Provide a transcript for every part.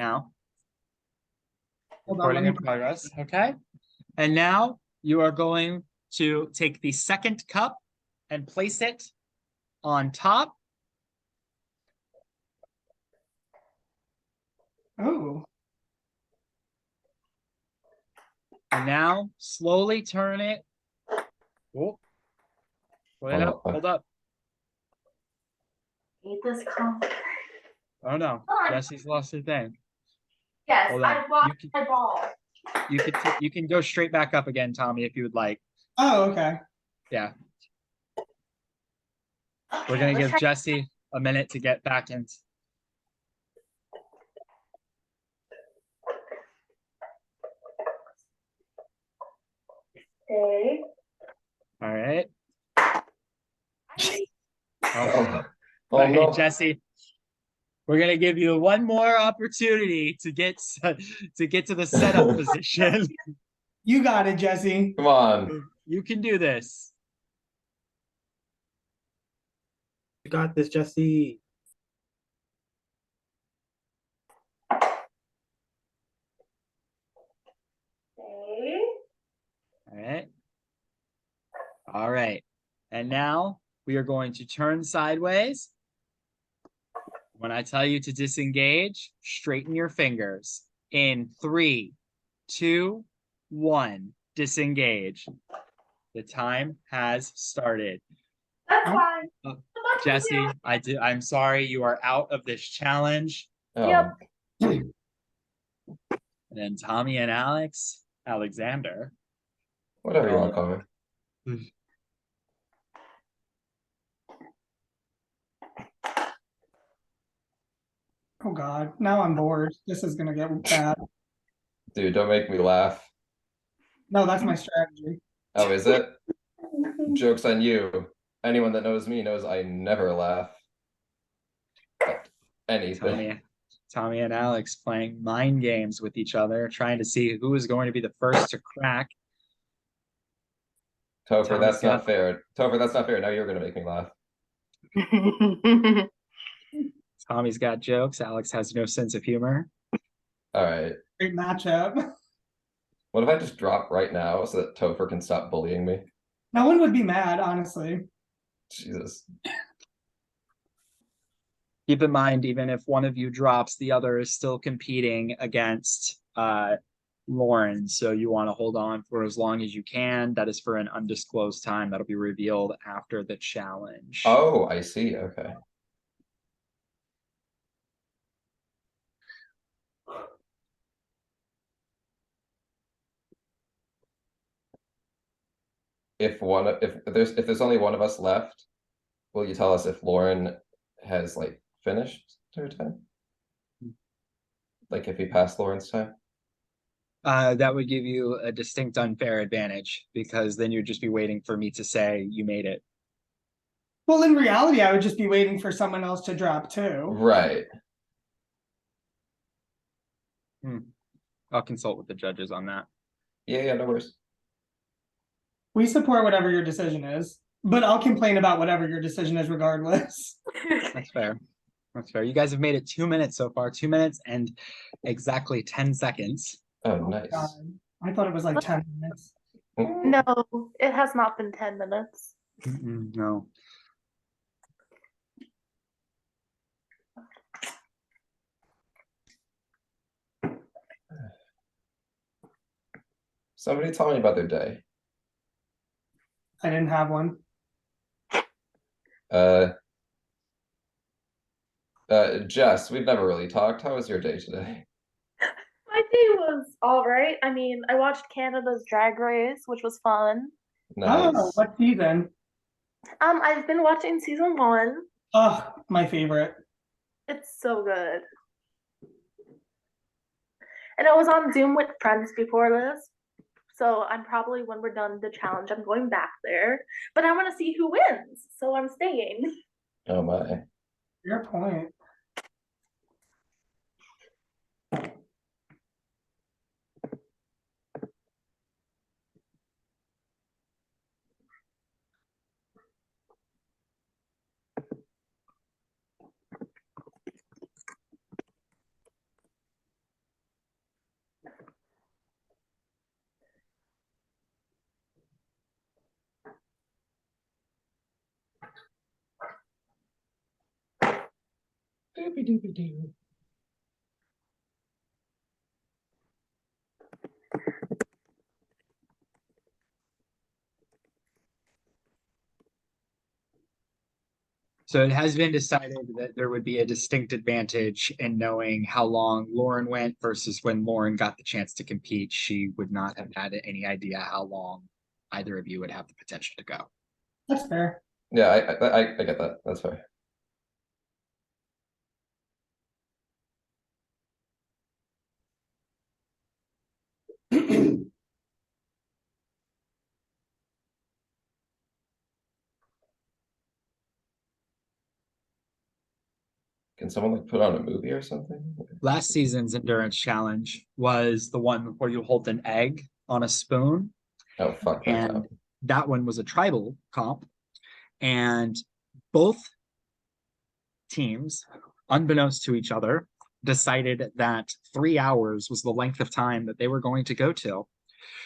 now. Hold on, Recording in progress. Okay. And now you are going to take the second cup and place it on top. Oh. And now slowly turn it. Oh, put it up. Hold up. Need this comp. Oh no, Jesse's lost her thing. Yes, Hold on. I lost my ball. You can go straight back up again, Tommy, if you would like. Oh, okay. Yeah. Okay, We're gonna let's give try- Jesse a minute to get back in. Okay. All right. Oh, Okay, no. Jesse. We're gonna give you one more opportunity to get to the setup position. You got it, Jesse. Come on. You can do this. You got this, Jesse. Okay. All right. All right. And now we are going to turn sideways. When I tell you to disengage, straighten your fingers. In 3, 2, 1, disengage. The time has started. That's fine. Jesse, I'm sorry, you are out of this challenge. Oh. Yep. And then Tommy and Alexander. Whatever you want to call me. Oh God, now I'm bored. This is gonna get bad. Dude, don't make me laugh. No, that's my strategy. Oh, is it? Joke's on you. Anyone that knows me knows I never laugh at anything. Tommy and Alex playing mind games with each other, trying to see who is going to be the first to crack. Topher, that's not fair. Topher, that's not fair. Now you're going to make me laugh. Tommy's got jokes. Alex has no sense of humor. All right. Great matchup. What if I just drop right now so that Topher can stop bullying me? No one would be mad, honestly. Jesus. Keep in mind, even if one of you drops, the other is still competing against Lauren. So you want to hold on for as long as you can. That is for an undisclosed time. That'll be revealed after the challenge. Oh, I see. Okay. If there's only one of us left, will you tell us if Lauren has like finished her time? Like if he passed Lauren's time? That would give you a distinct unfair advantage because then you'd just be waiting for me to say you made it. Well, in reality, I would just be waiting for someone else to drop too. Right. I'll consult with the judges on that. Yeah, no worries. We support whatever your decision is, but I'll complain about whatever your decision is regardless. That's fair. That's fair. You guys have made it 2 minutes so far. 2 minutes and exactly 10 seconds. Oh, nice. God. I thought it was like 10 minutes. No, it has not been 10 minutes. No. Somebody tell me about their day. I didn't have one. Jess, we've never really talked. How was your day today? My day was all right. I mean, I watched Canada's Drag Race, which was fun. Nice. Oh, what season? I've been watching season 1. Oh, my favorite. It's so good. And I was on Zoom with friends before this. So I'm probably, when we're done the challenge, I'm going back there. But I want to see who wins. So I'm staying. Oh my. Your point. Doopy doopy doo. So it has been decided that there would be a distinct advantage in knowing how long Lauren went versus when Lauren got the chance to compete. She would not have had any idea how long either of you would have the potential to go. That's fair. Yeah, I get that. That's fair. Can someone like put on a movie or something? Last season's endurance challenge was the one where you hold an egg on a spoon, Oh fuck that and count. that one was a tribal comp. And both teams, unbeknownst to each other, decided that 3 hours was the length of time that they were going to go till.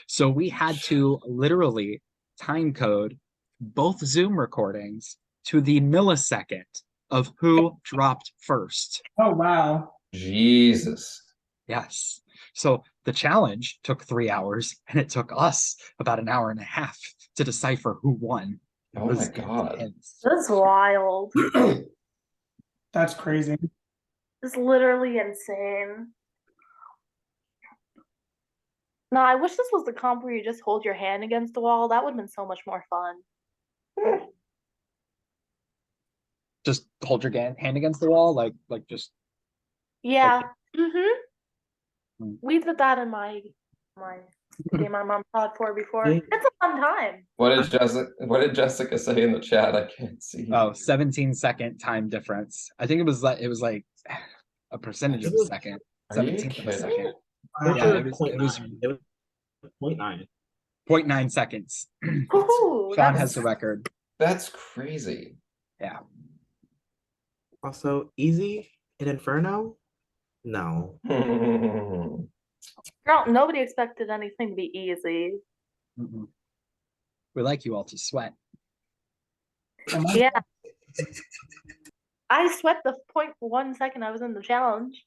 So we had to literally time code both Zoom recordings to the millisecond of who dropped first. Oh wow. Jesus. Yes. So the challenge took 3 hours, and it took us about an hour and a half to decipher who won. It Oh was my God. intense. That's wild. That's crazy. It's literally insane. No, I wish this was the comp where you just hold your hand against the wall. That would have been so much more fun. Just hold your hand against the wall, like just Yeah. Mm. We did that in my game my mom taught for before. Yeah. It's a fun time. What did Jessica say in the chat? I can't see. 17-second time difference. I think it was like a percentage of a second. Are you 17th of a kidding? second. Which Yeah, are it was 0.9. 0.9 seconds. Ooh, Sean that's has the record. That's crazy. Yeah. Also, easy in Inferno? No. Oh girl, nobody expected anything to be easy. Mm-mm. We like you all to sweat. Yeah. I sweat the 0.1 second I was in the challenge.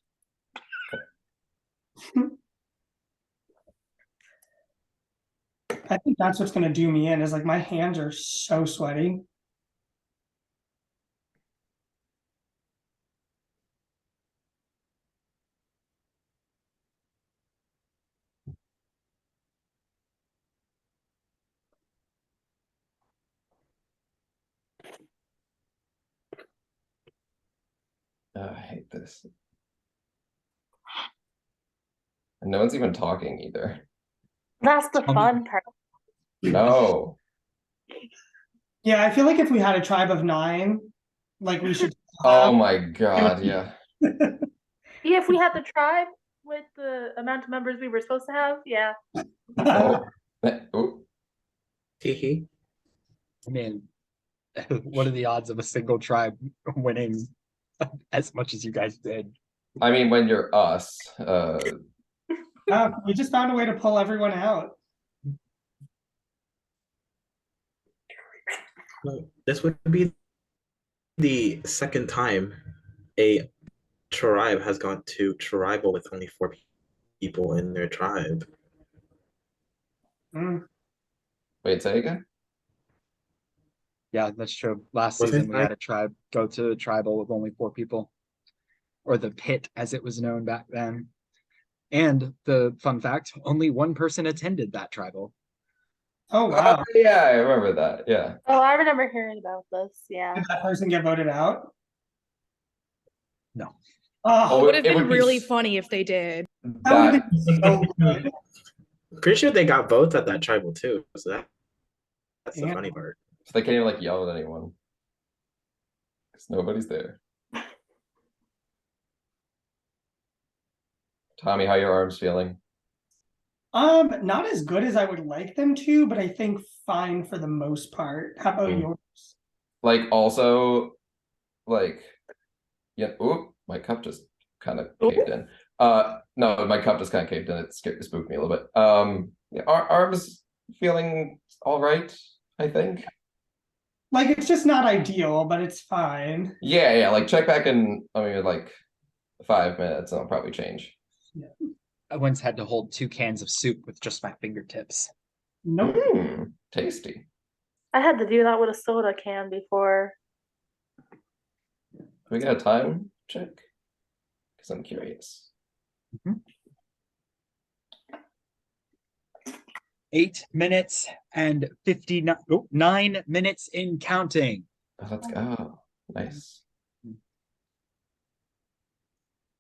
I think that's what's gonna do me in is like my hands are so sweaty. I hate this. And no one's even talking either. That's the Tell me- fun part. No. Yeah, I feel like if we had a tribe of 9, like we should Oh my God, yeah. Yeah, if we had the tribe with the amount of members we were supposed to have, yeah. Oh. Oh. Teehee. I mean, what are the odds of a single tribe winning as much as you guys did? I mean, when you're us, We just found a way to pull everyone out. Well, this would be the second time a tribe has gone to tribal with only 4 people in their tribe. Mm. wait, say again? Yeah, that's true. Last Was it season we had like- a tribe go to tribal with only 4 people, or the pit as it was known back then. And the fun fact, only 1 person attended that tribal. Oh wow. Yeah, I remember that. Yeah. Oh, I remember hearing about this. Yeah. Did that person get voted out? No. Oh, It would have it been would be really s- funny if they did. that would have been so good. Pretty sure they got votes at that tribal too. So that's the Yeah. funny part. So they can't even like yell at anyone. Because nobody's there. Tommy, how your arms feeling? Not as good as I would like them to, but I think fine for the most part. How about Mm. yours? Like also, like, yeah. Oop, my cup just kind of caved in. No, my cup just kind of caved in. It spooked me a little bit. Yeah, arms feeling all right, I think. Like it's just not ideal, but it's fine. Yeah, like check back in, I mean, like 5 minutes, and I'll probably change. I once had to hold 2 cans of soup with just my fingertips. Nope. Tasty. I had to do that with a soda can before. We got a time check? Because I'm curious. 8 minutes and 9 minutes in counting. Oh, let's go. Nice.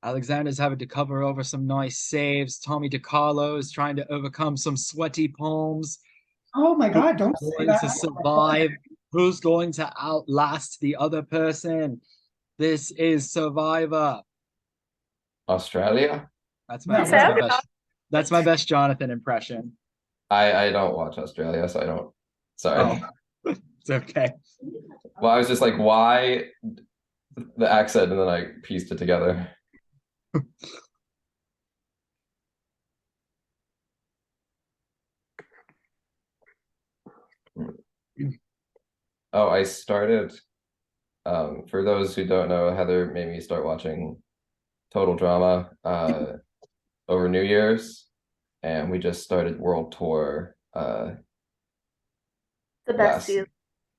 Alexander's having to cover over some nice saves. Tommy DiCarlo is trying to overcome some sweaty palms. Oh my god, don't Who's say going that. to survive? Who's going to outlast the other person? This is Survivor. Australia? That's No, that's my best Jonathan impression. I don't watch Australia, so I don't. Sorry. Oh, it's okay. Well, I was just like, why the accent, and then I pieced it together. Oh, I started. For those who don't know, Heather made me start watching Total Drama over New Year's, and we just started World Tour The best last season.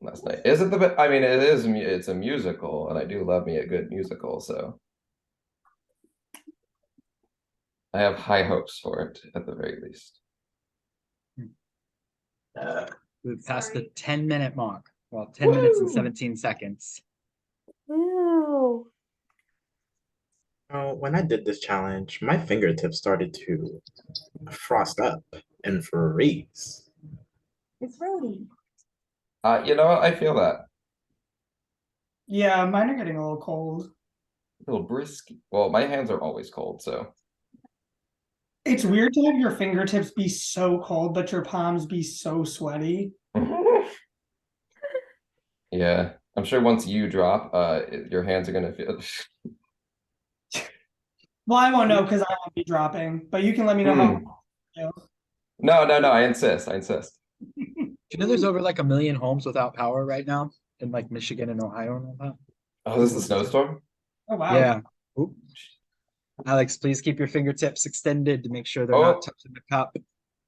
last night. Is it the best? I mean, it is. It's a musical, and I do love me a good musical, so I have high hopes for it at the very least. We've passed the 10-minute mark. Well, 10 minutes and Woo! 17 seconds. Ooh. When I did this challenge, my fingertips started to frost up and freeze. It's Rody. You know what? I feel that. Yeah, mine are getting a little cold. A little brisk. Well, my hands are always cold, so. It's weird to have your fingertips be so cold, but your palms be so sweaty. Yeah, I'm sure once you drop, your hands are gonna feel. Well, I won't know because I won't be dropping, but you can let me know how. No, I insist. I insist. Do you know there's over like 1 million homes without power right now in like Michigan and Ohio and all that? Oh, this is a snowstorm? Oh wow. Yeah. Oop. Alex, please keep your fingertips extended to make sure they're not touching the cup.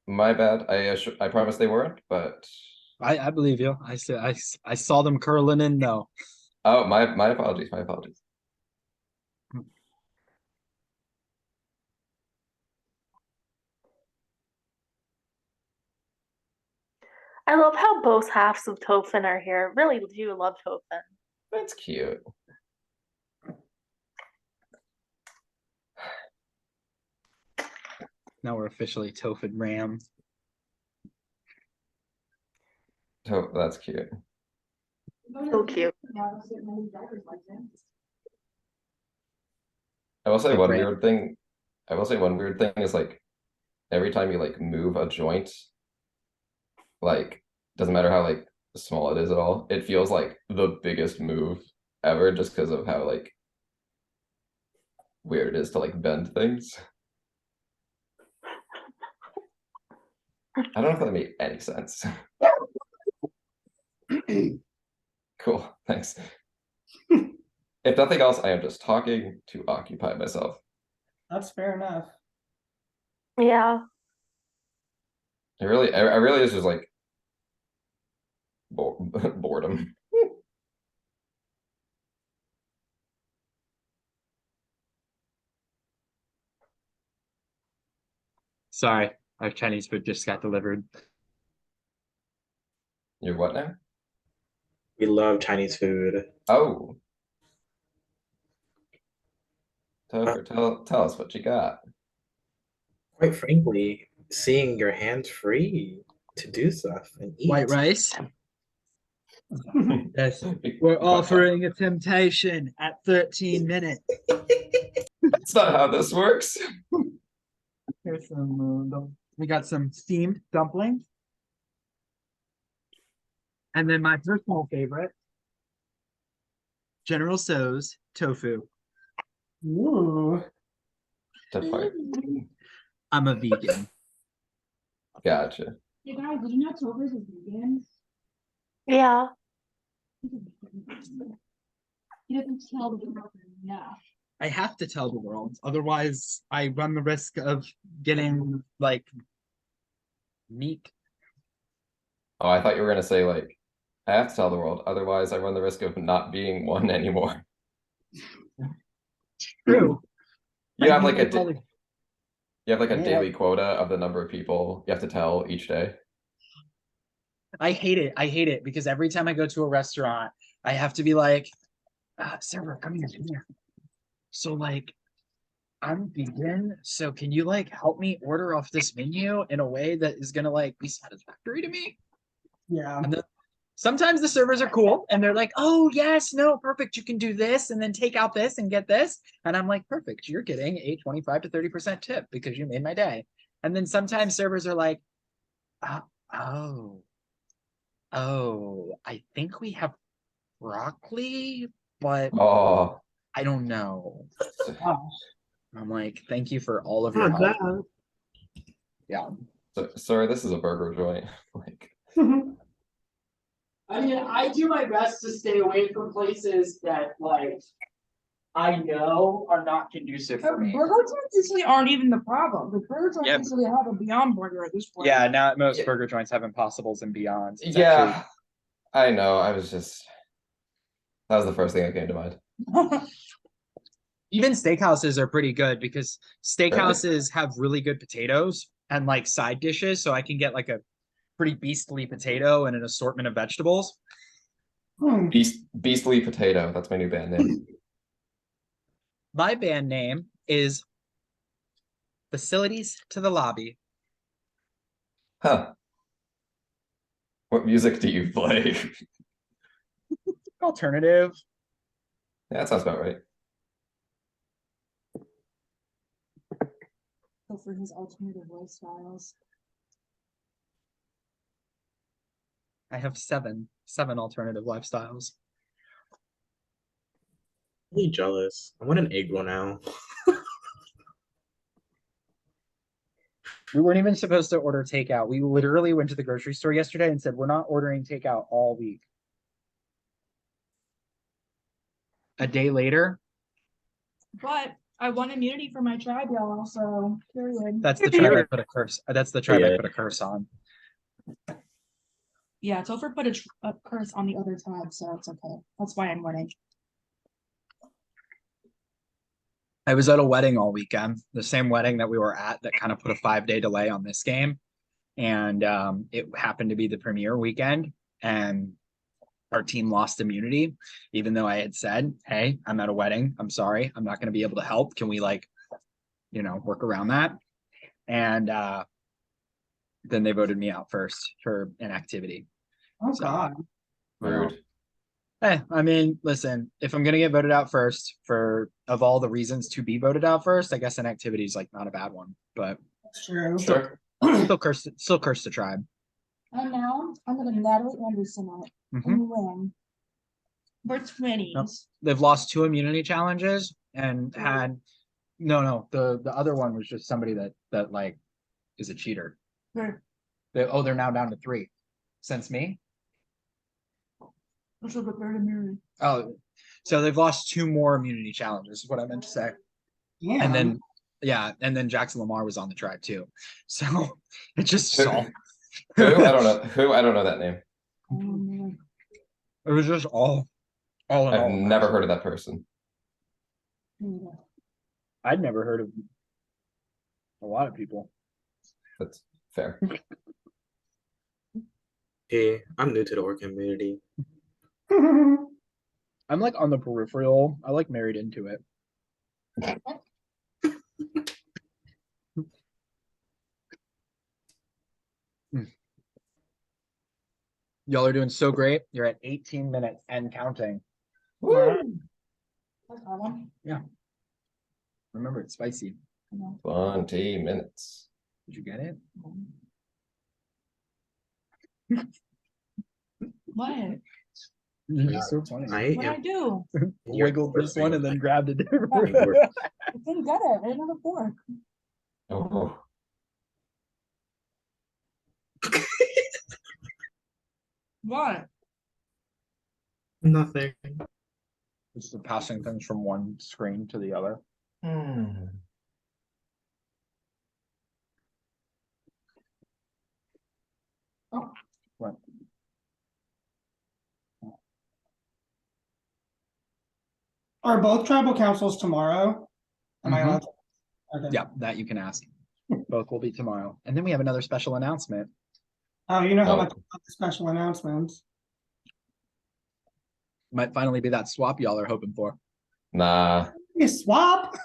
My bad. I promise they weren't, but I believe you. I saw them curling in though. oh, my apologies. My apologies. I love how both halves of Tophin are here. Really do love Tophin. That's cute. Now we're officially Tophin Ram. Oh, that's cute. So cute. I will say Like one Ram. weird thing. I will say one weird thing is like every time you like move a joint, like doesn't matter how like small it is at all, it feels like the biggest move ever just because of how like weird it is to like bend things. I don't know if that made any sense. Cool, thanks. If nothing else, I am just talking to occupy myself. That's fair enough. Yeah. I really is just like boredom. Sorry, our Chinese food just got delivered. You're what now? We love Chinese food. Oh. Topher, tell us what you got. Quite frankly, seeing your hands free to do stuff and eat. White rice. Yes. We're offering a temptation at 13 minutes. That's not how this works. Here's some. We got some steamed dumplings, and then my personal favorite, General Tso's tofu. Ooh. Depart. I'm a vegan. Gotcha. You guys, did you know Tober's is vegan? Yeah. He doesn't tell the world enough. I have to tell the world, otherwise I run the risk of getting like meek. Oh, I thought you were gonna say like, I have to tell the world, otherwise I run the risk of not being one anymore. True. You have like a Probably- you have like a Yeah. daily quota of the number of people you have to tell each day. I hate it. I hate it because every time I go to a restaurant, I have to be like, server, come here, come here. So like, I'm vegan, so can you like help me order off this menu in a way that is gonna like be satisfactory to me? Yeah. And then sometimes the servers are cool and they're like, oh yes, no, perfect, you can do this and then take out this and get this. And I'm like, perfect, you're getting a 25 to 30% tip because you made my day. And then sometimes servers are like, oh, I think we have broccoli, but Oh, I don't know. I'm like, thank you for all of Oh, your help. God. Yeah. sir, this is a burger joint. Like, I mean, I do my best to stay away from places that like I know are not conducive for me. Burger joints usually aren't even the problem. The burger joints Yep. usually have a Beyond Burger at this point. Yeah, now most Yeah. burger joints have impossibles and beyonds. It's yeah, I know. I was just that was the first thing that came to mind. even steakhouses are pretty good because steakhouses have really good potatoes and like side dishes, so I can get like a pretty beastly potato and an assortment of vegetables. Beastly Potato. That's my new band name. My band name is Facilities to the Lobby. Huh. What music do you play? Alternative. Yeah, that sounds about right. Go for his alternative lifestyles. I have seven alternative lifestyles. Really jealous. I want an egg roll now. We weren't even supposed to order takeout. We literally went to the grocery store yesterday and said, we're not ordering takeout all week. A day later, But I won immunity for my tribe, y'all, so period. that's the tribe I put a curse. That's the tribe I put a curse on. Yeah, Topher put a curse on the other tribe, so it's okay. That's why I'm winning. I was at a wedding all weekend, the same wedding that we were at that kind of put a 5-day delay on this game. And it happened to be the premiere weekend. And our team lost immunity, even though I had said, hey, I'm at a wedding. I'm sorry. I'm not going to be able to help. Can we like, work around that? And then they voted me out first for inactivity. Oh So, God. Rude. Hey, I mean, listen, if I'm gonna get voted out first of all the reasons to be voted out first, I guess inactivity is like not a bad one, but That's true. Sure. still curse the tribe. And now I'm gonna Natalie Anderson out Mhm. and win. We're 20s. They've lost 2 immunity challenges and had no, the other one was just somebody that like is a cheater. They're They're now down to 3 since me. a little bit better than me. Oh, so they've lost 2 more immunity challenges, is what I meant to say. Yeah. And then Jackson Lamar was on the tribe too. So it just Who? all Who? I don't know. Who? I don't know that name. it was just all in I've all. never heard of that person. I'd never heard of a lot of people. That's fair. Hey, I'm new to the orc community. I'm like on the peripheral. I like married into it. Y'all are doing so great. You're at 18 minutes and counting. Woo! Remember, it's spicy. 20 minutes. Did you get it? What? It's so funny. I What'd I am do? Wiggled this one and then grabbed a different one. I didn't get it. I didn't have a fork. Oh, What? Nothing. Just passing things from one screen to the other. Hmm. What? Are both tribal councils tomorrow? Am I Mhm. allowed to? Okay. Yeah, that you can ask. Both will be tomorrow. And then we have another special announcement. Oh, you know how Oh. much about the special announcements. Might finally be that swap y'all are hoping for. Nah. You swap.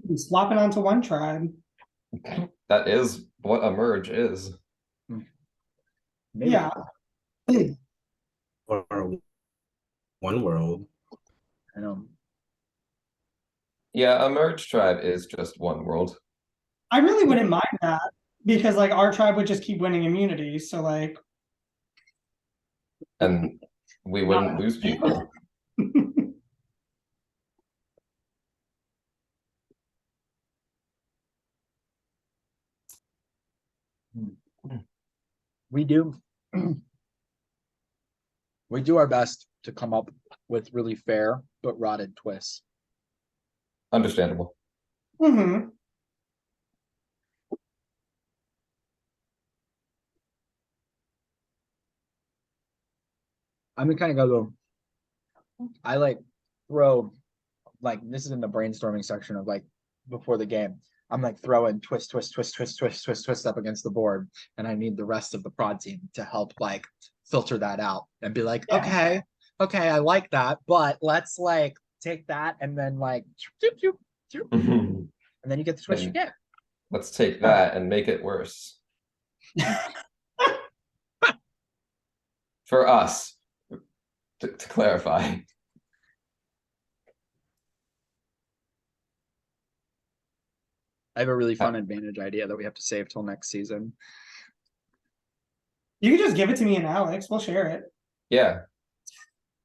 You swap it onto one tribe. That is what a merge is. Maybe. Yeah. Or one world. I know. Yeah, a merge tribe is just one world. I really wouldn't mind that because like our tribe would just keep winning immunity. So like And we wouldn't lose people. We do. We do our best to come up with really fair but rotted twists. Understandable. Mhm. I'm the kind of guy though. I like throw like this is in the brainstorming section of like before the game. I'm like throwing twist up against the board, and I need the rest of the prod team to help like filter that out and be like, Yeah. okay, I like that, but let's like take that and then like and then you get the twist you And get. let's take that and make it worse. For us, to clarify. I have a really fun advantage idea that we have to save till next season. You can just give it to me and Alex. We'll share it. Yeah.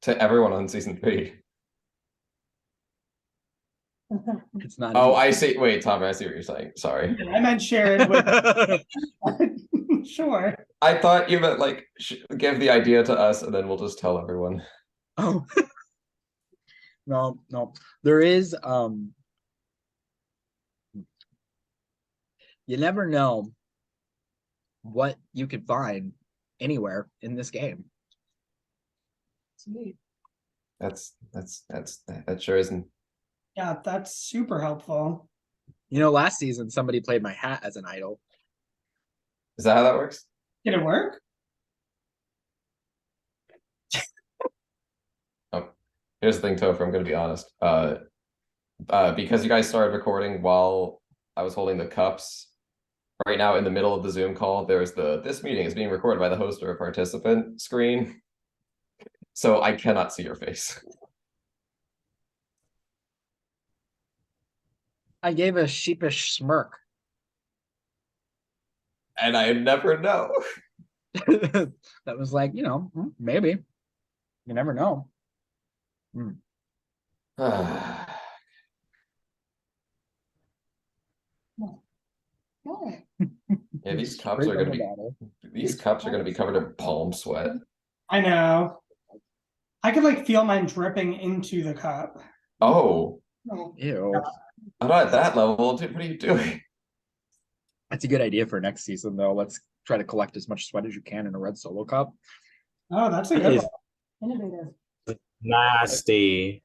To everyone on season 3. It's not. Oh, I see. Wait, Tom, I see what you're saying. Sorry. I meant share it with. Sure. I thought you meant like give the idea to us and then we'll just tell everyone. Oh. No. There is you never know what you could find anywhere in this game. Sweet. That sure isn't. Yeah, that's super helpful. You know, last season somebody played my hat as an idol. Is that how that works? Did it work? Oh, here's the thing, Topher, I'm gonna be honest. Because you guys started recording while I was holding the cups. Right now, in the middle of the Zoom call, there's this meeting is being recorded by the host or a participant screen. So I cannot see your face. I gave a sheepish smirk. And I never know. That was like, maybe. You never know. Good. Yeah, these cups are gonna be covered in palm sweat. I know. I could like feel mine dripping into the cup. Oh, Ew. I'm not at that level, dude. What are you doing? That's a good idea for next season, though. Let's try to collect as much sweat as you can in a red solo cup. Oh, that's a good one. Innovative. Nasty.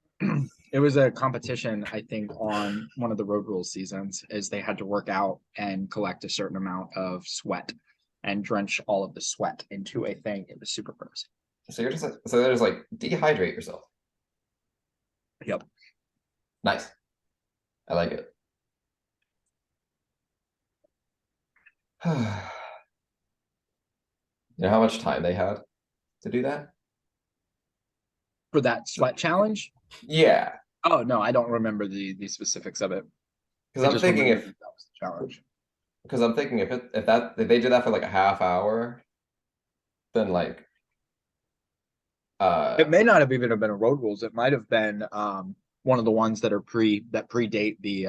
It was a competition, I think, on one of the Road Rules seasons, is they had to work out and collect a certain amount of sweat and drench all of the sweat into a thing. It was super gross. So you're just like, so there's like dehydrate yourself. Yep. Nice. I like it. You know how much time they had to do that? For that sweat challenge? Yeah. Oh no, I don't remember the specifics of it. Because I'm thinking if that was the challenge. Because I'm thinking if they did that for like a half hour, then like It may not have even been a Road Rules. It might have been one of the ones that predate the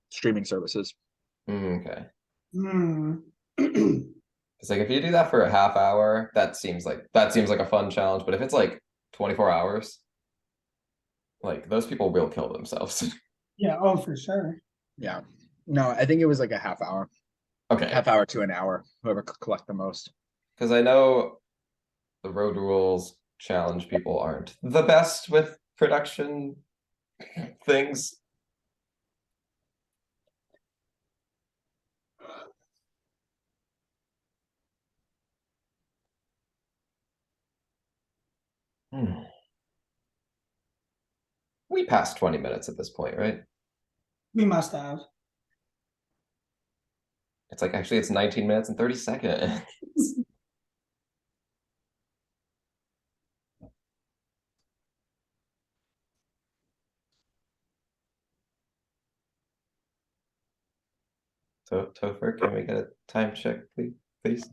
streaming services. okay. Hmm. It's like if you do that for a half hour, that seems like a fun challenge. But if it's like 24 hours, like those people will kill themselves. Yeah, oh, for sure. Yeah. No, I think it was like a half hour. Okay. Half hour to an hour, whoever could collect the most. Because I know the road rules challenge people aren't the best with production things. We passed 20 minutes at this point, right? We must have. It's like actually it's 19 minutes and 30 seconds. So Topher, can we get a time check, please?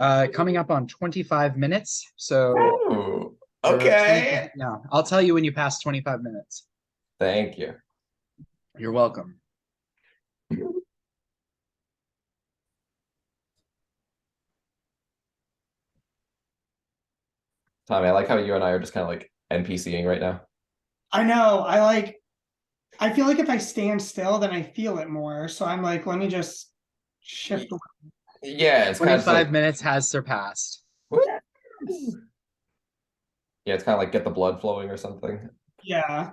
Coming up on 25 minutes. So Ooh, you're okay. no, I'll tell you when you pass 25 minutes. Thank you. You're welcome. Tommy, I like how you and I are just kind of like NPCing right now. I know. I feel like if I stand still, then I feel it more. So I'm like, let me just shift away. Yeah, it's kind of 25 like, minutes has surpassed. yeah, it's kind of like get the blood flowing or something. Yeah.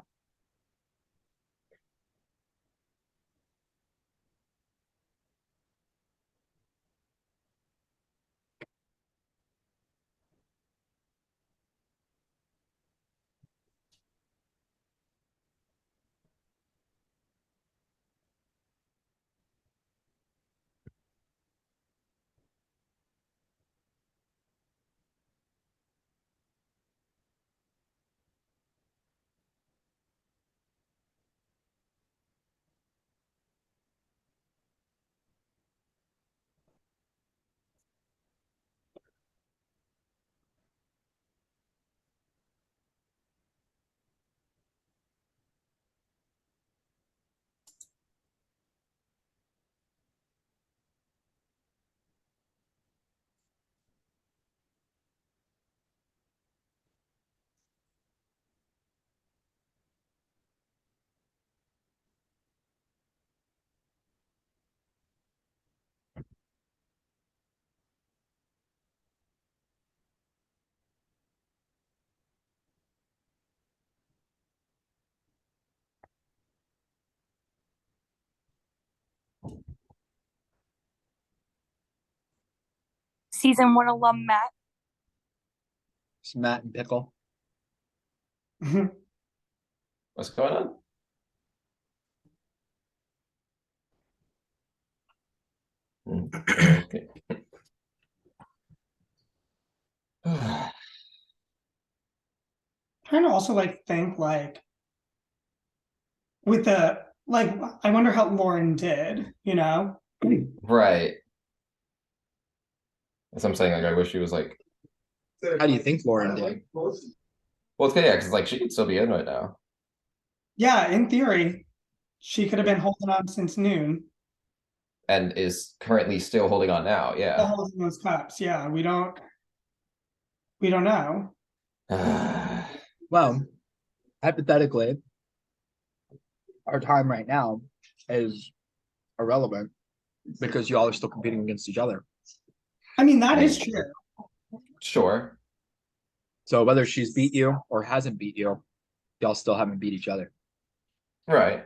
Season 1 alum Matt. It's Matt and Pickle. What's going on? Okay. Trying to also like think like with the like I wonder how Lauren did, you know? Right. That's what I'm saying. Like, I wish she was like, How do you think Lauren did? well, it's good, yeah, because like she could still be in right now. Yeah, in theory, she could have been holding on since noon. And is currently still holding on now. Still Yeah. holding those cups. Yeah, we don't know. Well, hypothetically, our time right now is irrelevant because y'all are still competing against each other. I mean, that is true. Sure. So whether she's beat you or hasn't beat you, y'all still haven't beat each other. Right.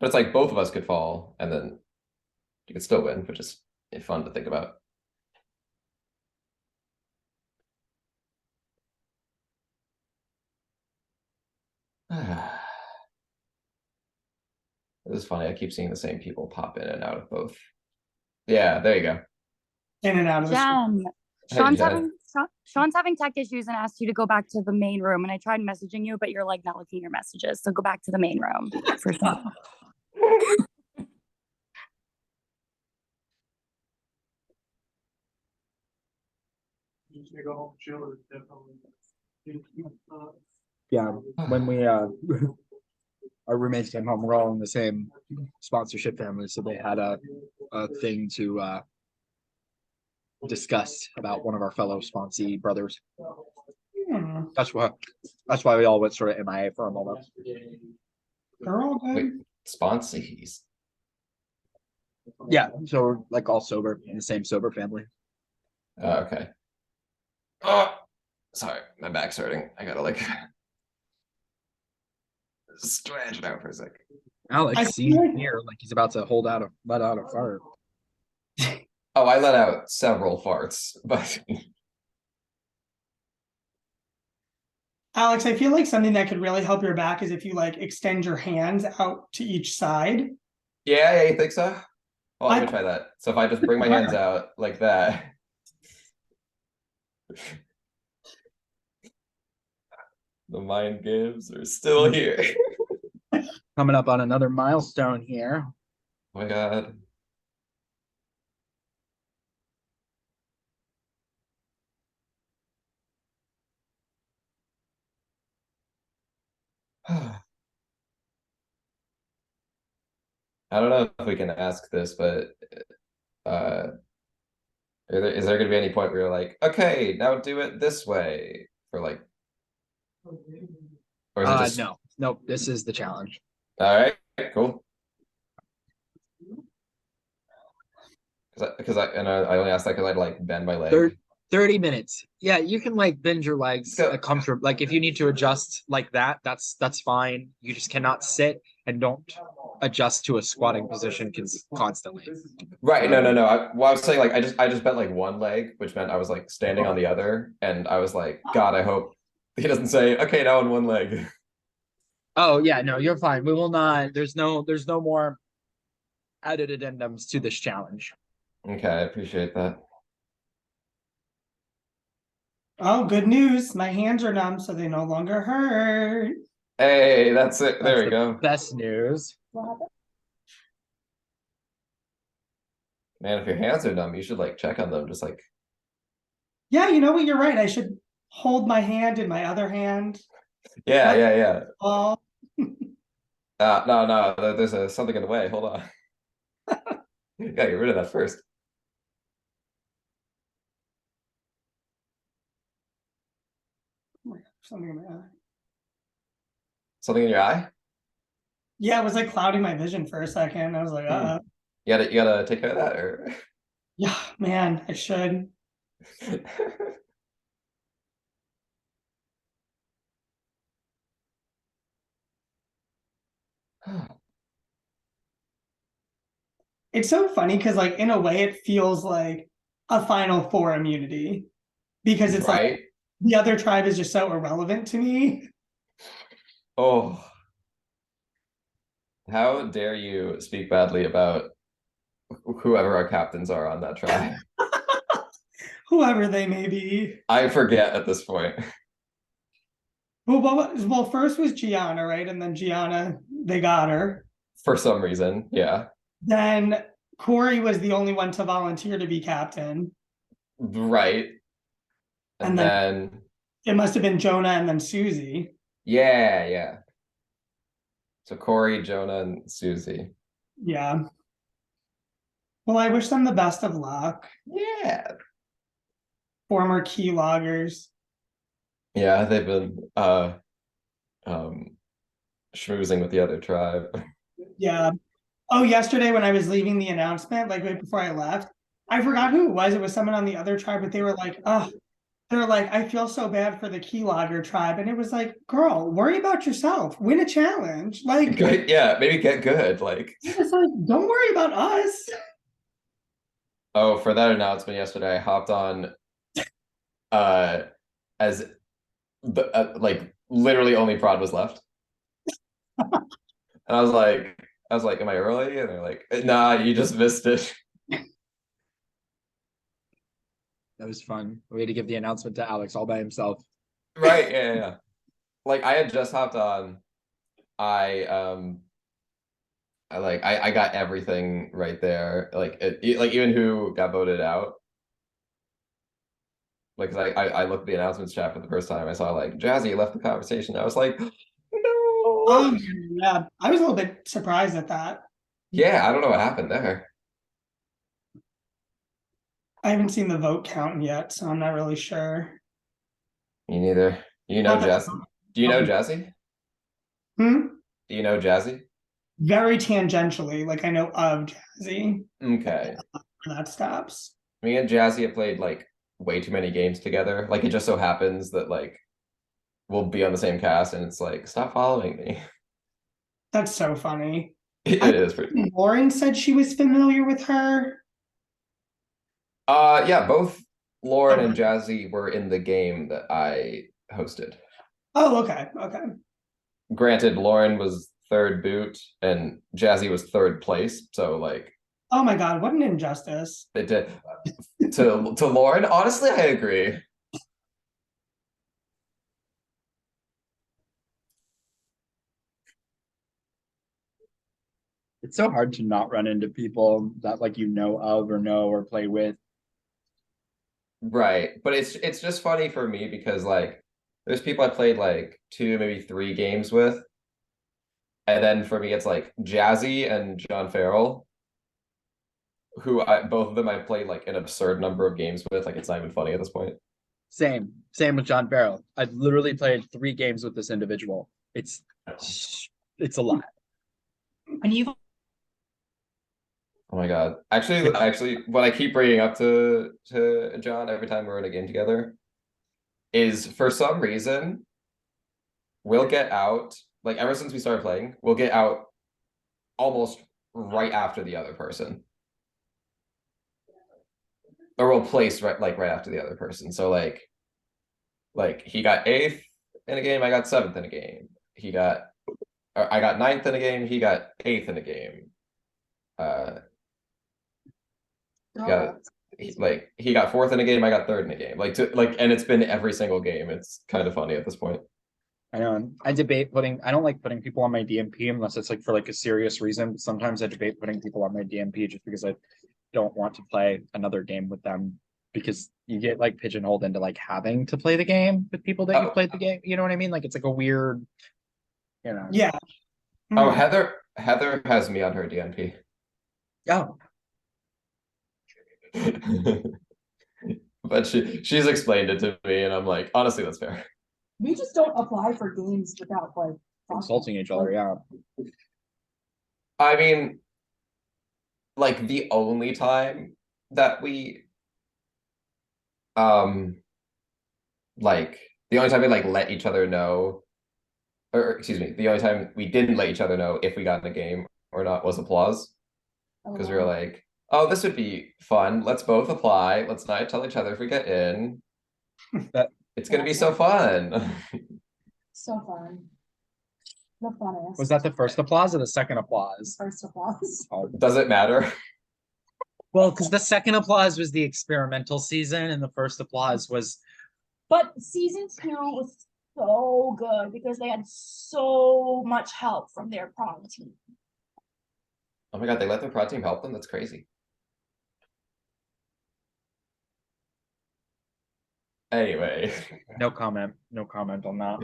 But it's like both of us could fall and then you could still win, which is fun to think about. This is funny. I keep seeing the same people pop in and out of both. Yeah, there you go. In and out of the Jen, Hey, Jen. Sean's having tech issues and asked you to go back to the main room. And I tried messaging you, but you're like not looking at your messages. So go back to the main room for Sean. Yeah, when we our roommates came home, we're all in the same sponsorship family, so they had a thing to disgust about one of our fellow sponsee brothers. Hmm, That's why we all went sort of MIA for a moment. they're all good. Wait, sponsees. Yeah, so we're like all sober in the same sober family. Okay. Oh, sorry, my back's hurting. I gotta like stretch it out for a sec. Alex I seems feel like- here like he's about to let out a fart. Oh, I let out several farts, but Alex, I feel like something that could really help your back is if you like extend your hands out to each side. yeah, you think so? Well, let I- me try that. So if I just bring my hands out like that. The mind games are still here. Coming up on another milestone here. Oh my god. I don't know if we can ask this, but is there gonna be any point where you're like, okay, now do it this way for like, or is it just No, nope, this is the challenge. all right, cool. Because I only asked that because I'd like bend my leg. 30 minutes. Yeah, you can like bend your legs Go. comfortable. Like if you need to adjust like that, that's fine. You just cannot sit and don't adjust to a squatting position constantly. Right, no. I was saying like I just bent like one leg, which meant I was like standing on the other, and I was like, God, I hope he doesn't say, okay, now on one leg. Oh yeah, no, you're fine. We will not. There's no more added addendums to this challenge. Okay, I appreciate that. Oh, good news. My hands are numb, so they no longer hurt. Hey, that's it. There That's we the go. Best news. Man, if your hands are numb, you should like check on them. Just like, Yeah, you know what? You're right. I should hold my hand in my other hand. yeah. Oh, No, there's something in the way. Hold on. You gotta get rid of that first. something in my eye. Something in your eye? Yeah, it was like clouding my vision for a second. I was like, You gotta take care of that, or yeah, man, I should. It's so funny because, like, in a way, it feels like a Final Four immunity because it's like right? the other tribe is just so irrelevant to me. Oh, how dare you speak badly about whoever our captains are on that tribe? Whoever they may be. I forget at this point. Well, first was Gianna, right? And then Gianna, they got her. For some reason, yeah. Then Corey was the only one to volunteer to be captain. Right. And And then it must have been Jonah and then Susie. yeah. So Corey, Jonah, and Susie. Yeah. Well, I wish them the best of luck. Yeah. Former Keyloggers. Yeah, they've been schmoozing with the other tribe. Yeah. Oh, yesterday when I was leaving the announcement, like right before I left, I forgot who it was. It was someone on the other tribe, but they were like, oh, they're like, I feel so bad for the Keylogger tribe. And it was like, girl, worry about yourself. Win a challenge. Like, Good, yeah, maybe get good. Like, it's like, don't worry about us. oh, for that announcement yesterday, I hopped on as the like literally only prod was left. And I was like, am I early? And they're like, nah, you just missed it. That was fun. We had to give the announcement to Alex all by himself. Right, yeah. Like I had just hopped on. I got everything right there. Like like even who got voted out. Like I looked at the announcements chat for the first time. I saw like Jazzy left the conversation. I was like, no. Yeah. I was a little bit surprised at that. Yeah, I don't know what happened there. I haven't seen the vote count yet, so I'm not really sure. Me neither. You know Not that- Jazzy? Do you know Jazzy? Hmm? Do you know Jazzy? Very tangentially, like I know of Jazzy. Okay. That stops. Me and Jazzy have played like way too many games together. Like it just so happens that like we'll be on the same cast and it's like, stop following me. That's so funny. It is pretty. Lauren said she was familiar with her. Yeah, both Lauren and Jazzy were in the game that I hosted. Oh, okay, okay. Granted, Lauren was third boot and Jazzy was third place, so like Oh my god, what an injustice. it did to Lauren. Honestly, I agree. It's so hard to not run into people that like you know of or know or play with. Right, but it's just funny for me because like there's people I played like 2, maybe 3 games with, and then for me it's like Jazzy and John Farrell, who I both of them I played like an absurd number of games with. Like it's not even funny at this point. Same with John Farrell. I've literally played 3 games with this individual. It's a lot. And you've Oh my god! Actually, what I keep bringing up to John every time we're in a game together is for some reason we'll get out like ever since we started playing, we'll get out almost right after the other person. Or we'll place right after the other person. So like he got 8th in a game, I got 7th in a game. I got 9th in a game, he got 8th in a game. He got 4th in a game, I got 3rd in a game. And it's been every single game. It's kind of funny at this point. I know. I don't like putting people on my DMP unless it's like for like a serious reason. Sometimes I debate putting people on my DMP just because I don't want to play another game with them because you get like pigeonholed into like having to play the game with people that you played the game. You know what I mean? Like it's like a weird, you know. Yeah. Oh, Heather has me on her DNP. Oh. But she's explained it to me and I'm like, honestly, that's fair. we just don't apply for games without like Consulting each other, yeah. I mean, like the only time that we like the only time we like let each other know, or excuse me, the only time we didn't let each other know if we got in a game or not was applause. Because we were like, oh, this would be fun. Let's both apply. Let's not tell each other if we get in. It's gonna be so fun. So fun. The funnest. Was that the first applause or the second applause? First applause? Oh. Does it matter? Well, because the second applause was the experimental season and the first applause was. But season 2 was so good because they had so much help from their prom team. Oh my god, they let their prod team help them? That's crazy. Anyway. No comment on that.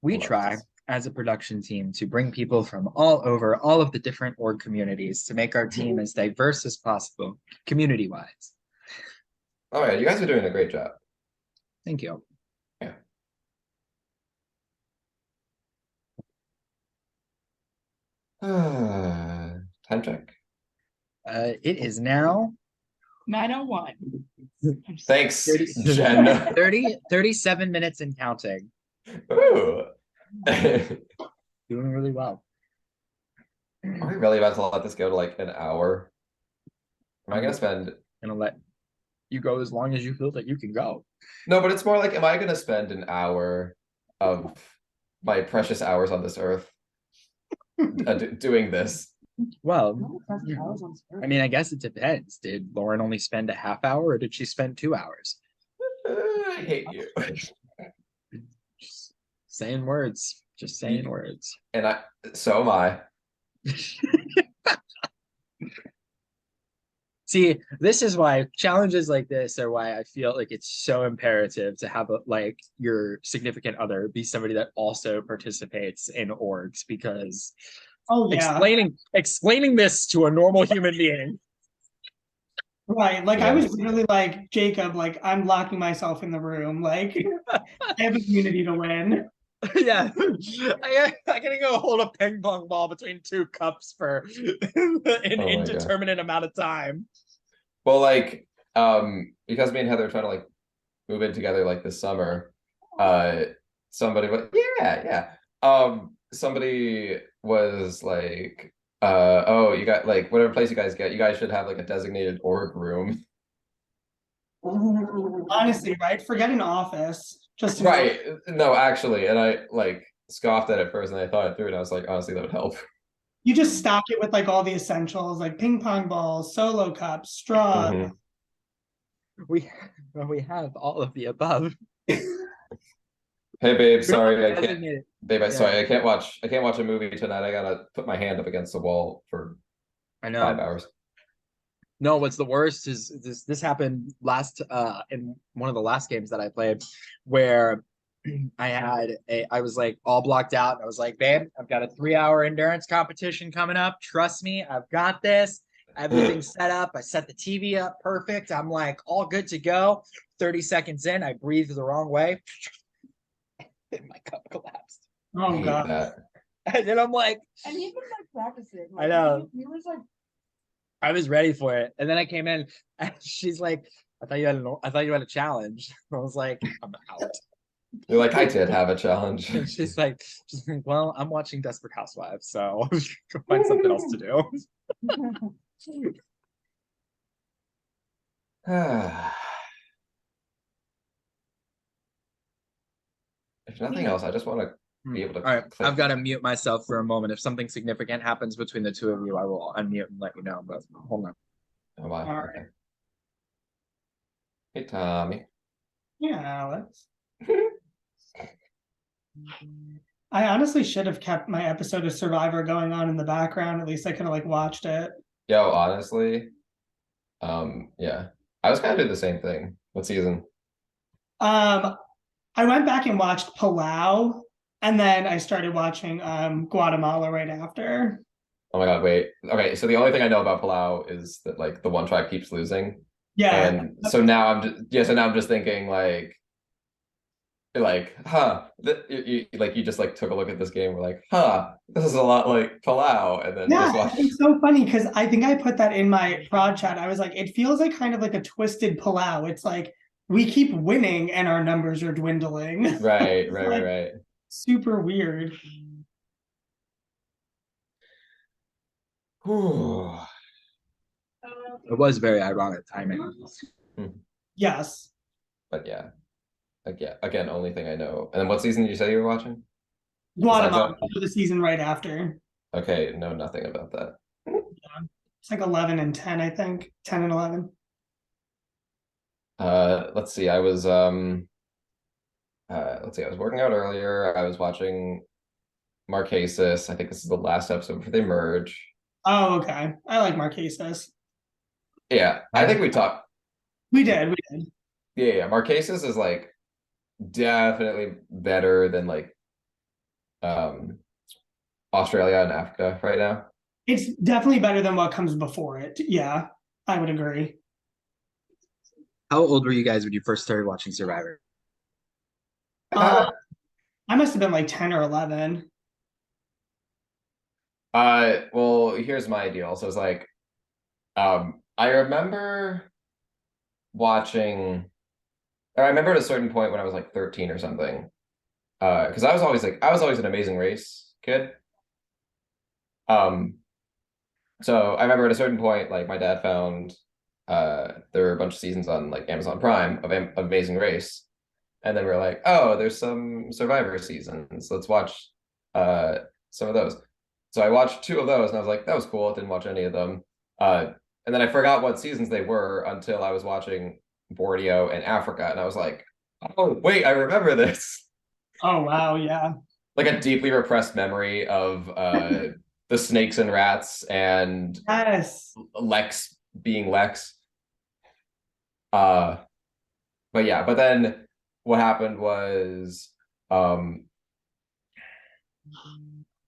We try as a production team to bring people from all over all of the different org communities to make our team as diverse as possible, community-wise. Oh yeah, you guys are doing a great job. Thank you. Yeah. Time check. It is now 9:01. Thanks, 30, Jen. 37 minutes and counting. Ooh. Doing really well. Are we really about to let this go to like an hour? Am I gonna spend? Gonna let you go as long as you feel that you can go. No, but it's more like, am I gonna spend an hour of my precious hours on this earth doing this? Well, I mean, I guess it depends. Did Lauren only spend a half hour or did she spend 2 hours? I hate you. Just saying words. Just saying words. And so am I. See, this is why challenges like this are why I feel like it's so imperative to have like your significant other be somebody that also participates in orgs because Oh yeah. explaining this to a normal human being. Right. Like I was Yes. really like, Jacob, like I'm locking myself in the room. Like I have immunity to win. Yeah, I gotta go hold a ping pong ball between two cups for an Oh my God. indeterminate amount of time. Well, like, because me and Heather are trying to like move in together like this summer, somebody somebody was like, oh, you got like whatever place you guys get, you guys should have like a designated org room. Honestly, right? Forget an office. Just an Right. No, actually, and I like scoffed at it first and I thought it through and I was like, honestly, that would help. You just stock it with like all the essentials, like ping pong balls, solo cups, straws. Mhm. We have all of the above. Hey babe, sorry, I can't. Designated. Babe, sorry, Yeah. I can't watch a movie tonight. I gotta put my hand up against the wall for I know. 5 hours. No, what's the worst is this happened last in one of the last games that I played where I was like all blocked out and I was like, babe, I've got a 3-hour endurance competition coming up. Trust me, I've got this. Everything's set up. I set the TV up perfect. I'm like all good to go. 30 seconds in, I breathed the wrong way. And my cup collapsed. I Oh hate god. that. And then I'm like, And he's been like practicing. I know. He was like, I was ready for it. And then I came in and she's like, I thought you had a challenge. I was like, I'm out. You're like, I did have a challenge. And she's like, well, I'm watching Desperate Housewives, so go find something else to do. If nothing else, I just want to be able to. All right, click. I've got to mute myself for a moment. If something significant happens between the two of you, I will unmute and let you know. But hold on. Oh wow. All Okay. Hey Tommy. Yeah, Alex. I honestly should have kept my episode of Survivor going on in the background. At least I could have like watched it. Yo, honestly, yeah, I was kind of doing the same thing. What season? I went back and watched Palau, and then I started watching Guatemala right after. Oh my God, wait. Okay, so the only thing I know about Palau is that like the one tribe keeps losing, Yeah. and so now I'm just thinking like, huh, you just like took a look at this game. We're like, huh, this is a lot like Palau, and then just Yeah, watch. it's so funny because I think I put that in my prod chat. I was like, it feels like kind of like a twisted Palau. It's like we keep winning and our numbers are dwindling. Right, Like, right. super weird. Whew. It was very ironic timing. Yes. But yeah, again, only thing I know. And then what season did you say you were watching? Guatemala Besides for the season right after. Okay, know nothing about that. It's like 11 and 10, I think. 10 and 11. Let's see. I was working out earlier. I was watching Marquesas. I think this is the last episode before they merge. Oh, okay. I like Marquesas. Yeah, I think we talked. We did. Yeah. Marquesas is like definitely better than like Australia and Africa right now. It's definitely better than what comes before it. Yeah, I would agree. How old were you guys when you first started watching Survivor? I must have been like 10 or 11. Well, here's my deal. So it's like, I remember watching, or I remember at a certain point when I was like 13 or something, because I was always an Amazing Race kid. So I remember at a certain point, like my dad found, there were a bunch of seasons on like Amazon Prime of Amazing Race, and then we were like, oh, there's some Survivor seasons. Let's watch, some of those. So I watched 2 of those, and I was like, that was cool. Didn't watch any of them. And then I forgot what seasons they were until I was watching Borneo and Africa, and I was like, oh wait, I remember this. Oh, wow. Yeah. Like a deeply repressed memory of the snakes and rats and Yes. Lex being Lex. But then what happened was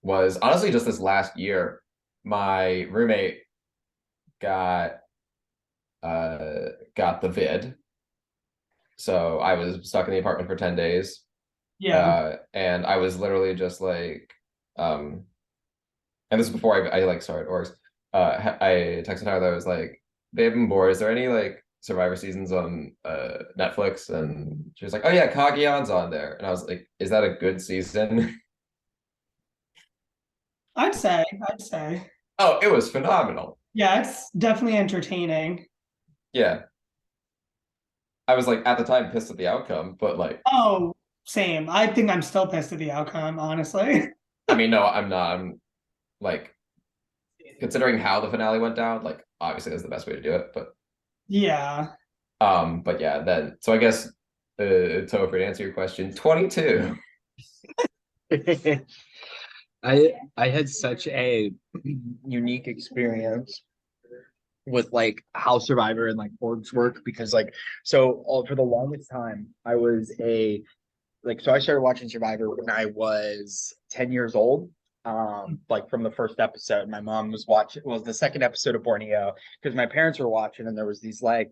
was honestly just this last year. My roommate got the vid. So I was stuck in the apartment for 10 days. Yeah. And I was literally just like, and this is before I like started orgs. I texted her that I was like, babe, I'm bored. Is there any like Survivor seasons on Netflix? And she was like, oh yeah, Kagyan's on there. And I was like, is that a good season? I'd say. Oh, it was phenomenal. Yeah, it's definitely entertaining. Yeah. I was like at the time pissed at the outcome, but like, Oh, same. I think I'm still pissed at the outcome, honestly. I mean, no, I'm not. I'm like, considering how the finale went down, like obviously that's the best way to do it. Yeah. But yeah, then so I guess Topher, to answer your question, 22. I had such a unique experience with like how Survivor and like orgs work because like for the longest time I was so I started watching Survivor when I was 10 years old. Like from the first episode, my mom was watching the second episode of Borneo because my parents were watching and there was these like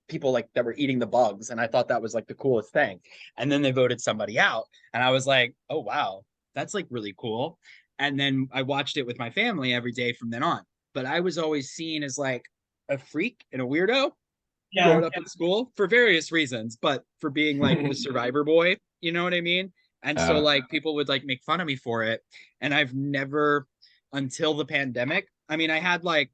people like that were eating the bugs and I thought that was like the coolest thing. And then they voted somebody out and I was like, oh wow, that's like really cool. And then I watched it with my family every day from then on. But I was always seen as like a freak and a weirdo growing up in school for various reasons, but for being like the survivor boy, you know what I mean? And so like people would like make fun of me for it. And I've never until the pandemic, I mean, I had like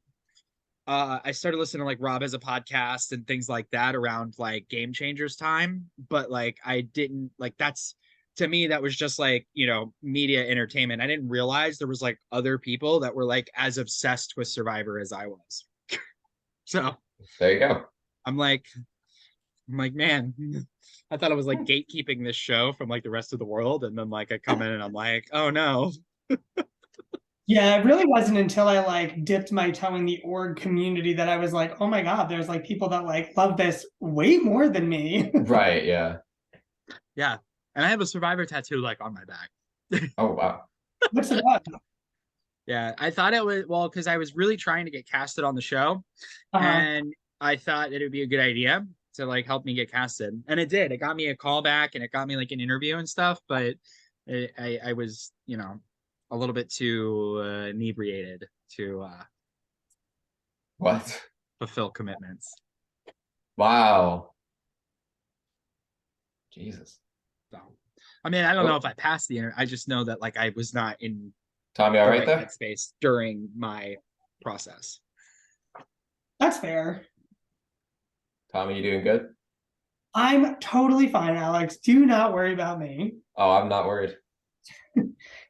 I started listening to like Rob as a podcast and things like that around like Game Changers time, but like I didn't like that's to me that was just like, you know, media entertainment. I didn't realize there was like other people that were like as obsessed with Survivor as I was. So there you go. I'm like, man, I thought I was like gatekeeping this show from like the rest of the world. And then like I come in and I'm like, oh no. Yeah, it really wasn't until I like dipped my toe in the org community that I was like, oh my God, there's like people that like love this way more than me. Right, yeah. Yeah. And I have a Survivor tattoo like on my back. Oh wow. What's it about? Yeah, I thought it was because I was really trying to get casted on the show, and I thought that it would be a good idea to like help me get casted, and it did. It got me a call back, and it got me like an interview and stuff. But I was, you know, a little bit too inebriated to What? fulfill commitments. Wow. Jesus. So, I mean, I don't know if I passed the interview. I just know that like I was not in Tommy, all right there? headspace during my process. That's fair. Tommy, you doing good? I'm totally fine, Alex. Do not worry about me. Oh, I'm not worried.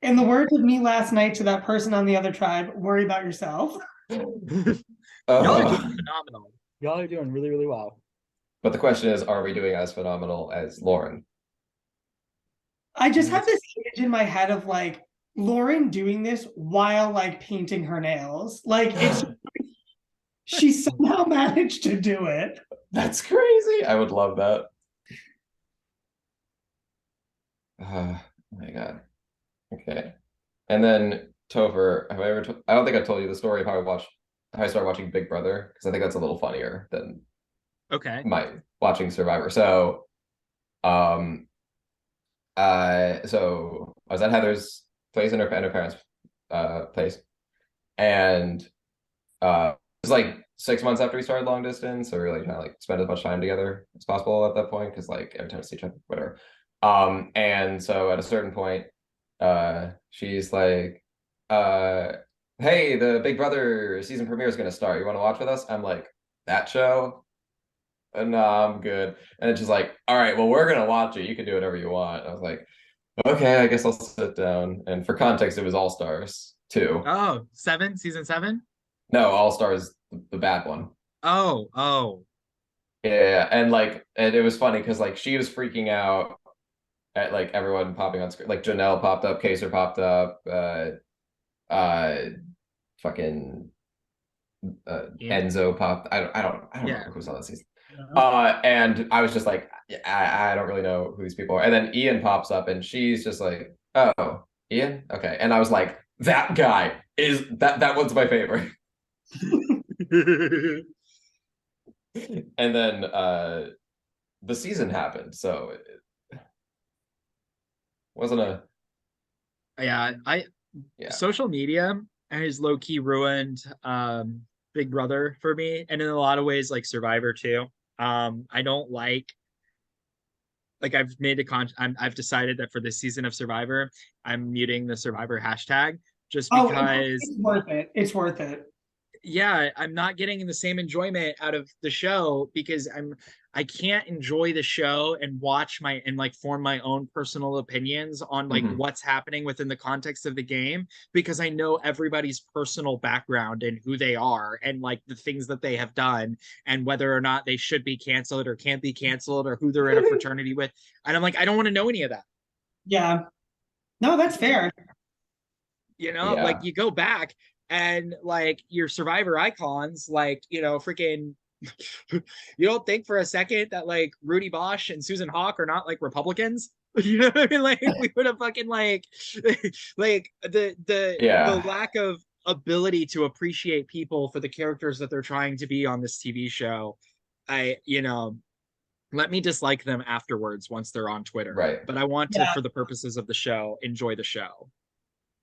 In the words of me last night to that person on the other tribe, worry about yourself. Y'all are doing phenomenal. Y'all are doing really, really well. But the question is, are we doing as phenomenal as Lauren? I just have this image in my head of like Lauren doing this while like painting her nails. Like it's she somehow managed to do it. That's crazy. I would love that. Oh my God. Okay. And then Topher, have I ever I don't think I told you the story of how I started watching Big Brother, because I think that's a little funnier than my watching Survivor. So so I was at Heather's place and her parents' place, and it was like 6 months after we started long distance, so we were really trying to like spend as much time together as possible at that point, because like every time we see each other, whatever. And so at a certain point, she's like, hey, the Big Brother season premiere is gonna start. You want to watch with us? I'm like, that show? No, I'm good. And it's just like, all right, well, we're gonna watch it. You can do whatever you want. I was like, okay, I guess I'll sit down. And for context, it was All Stars 2. Oh, season 7? No, All Stars, the bad one. Oh. Yeah, and it was funny because like she was freaking out at like everyone popping on screen. Like Janelle popped up, Kaser popped up, fucking Enzo popped. I don't remember who's on that season. And I was just like, I don't really know who these people are. And then Ian pops up and she's just like, oh, Ian? Okay. And I was like, that guy is that one's my favorite. And then the season happened, so it wasn't a Yeah, yeah. social media has low key ruined Big Brother for me, and in a lot of ways, like Survivor too. I don't like I've made I've decided that for this season of Survivor, I'm muting the Survivor hashtag just Oh, because it's worth it. It's worth it. yeah, I'm not getting the same enjoyment out of the show because I can't enjoy the show and watch my and like form my own personal opinions on like Mhm. what's happening within the context of the game because I know everybody's personal background and who they are and like the things that they have done and whether or not they should be canceled or can't be canceled or who they're in a fraternity with. And I'm like, I don't want to know any of that. Yeah. No, that's fair. You know, like Yeah. you go back and like your survivor icons, like, you know, freaking you don't think for a second that like Rudy Bosch and Susan Hawk are not like Republicans? You know what I mean? Like we would have fucking like like the Yeah. lack of ability to appreciate people for the characters that they're trying to be on this TV show. You know, let me dislike them afterwards once they're on Twitter. Right. But I want to, Yeah. for the purposes of the show, enjoy the show.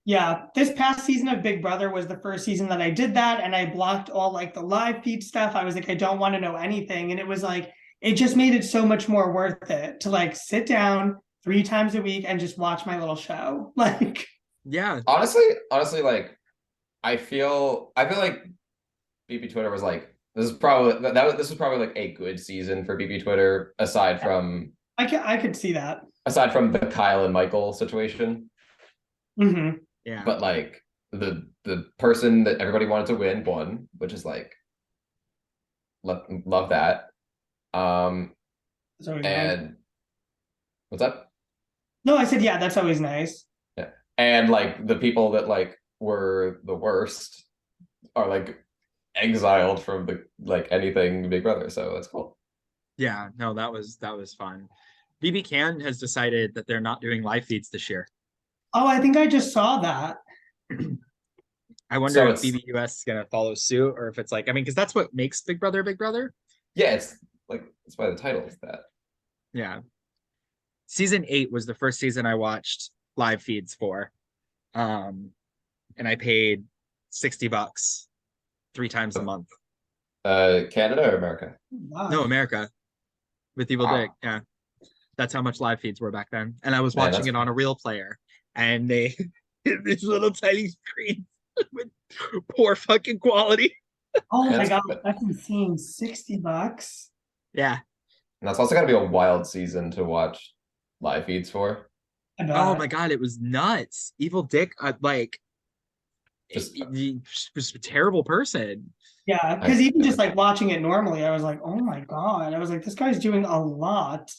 Yeah, this past season of Big Brother was the first season that I did that, and I blocked all like the live feed stuff. I was like, I don't want to know anything, and it was like it just made it so much more worth it to like sit down 3 times a week and just watch my little show. Like, Yeah. Honestly, like I feel like BP Twitter was like this is probably this was probably like a good season for BP Twitter aside from I could see that. the Kyle and Michael situation. Mm-hmm. Yeah. But like the person that everybody wanted to win won, which is like love that. That's always nice. And what's up? No, I said yeah, that's always nice. Yeah. And like the people that like were the worst are like exiled from the like anything Big Brother, so that's cool. Yeah, no, that was fun. BB Can has decided that they're not doing live feeds this year. Oh, I think I just saw that. I wonder So if BBUS is gonna follow suit or if it's like, I mean, because that's what makes Big Brother Big Brother. Yeah, it's like that's why the title is that. Yeah. Season 8 was the first season I watched live feeds for. And I paid $60 3 times a month. Canada or America? Wow. No, America. With Evil Wow. Dick. Yeah. That's how much live feeds were back then. And I was Man, watching that's it on a real player. And they this little tiny screen with poor fucking quality. Oh my That's god, good. that's insane. $60. Yeah. And that's also gotta be a wild season to watch live feeds for. I bet. Oh my god, it was nuts. Evil Dick, like, Just- he was a terrible person. Yeah, because even just like watching it normally, I was like, oh my god. I was like, this guy's doing a lot.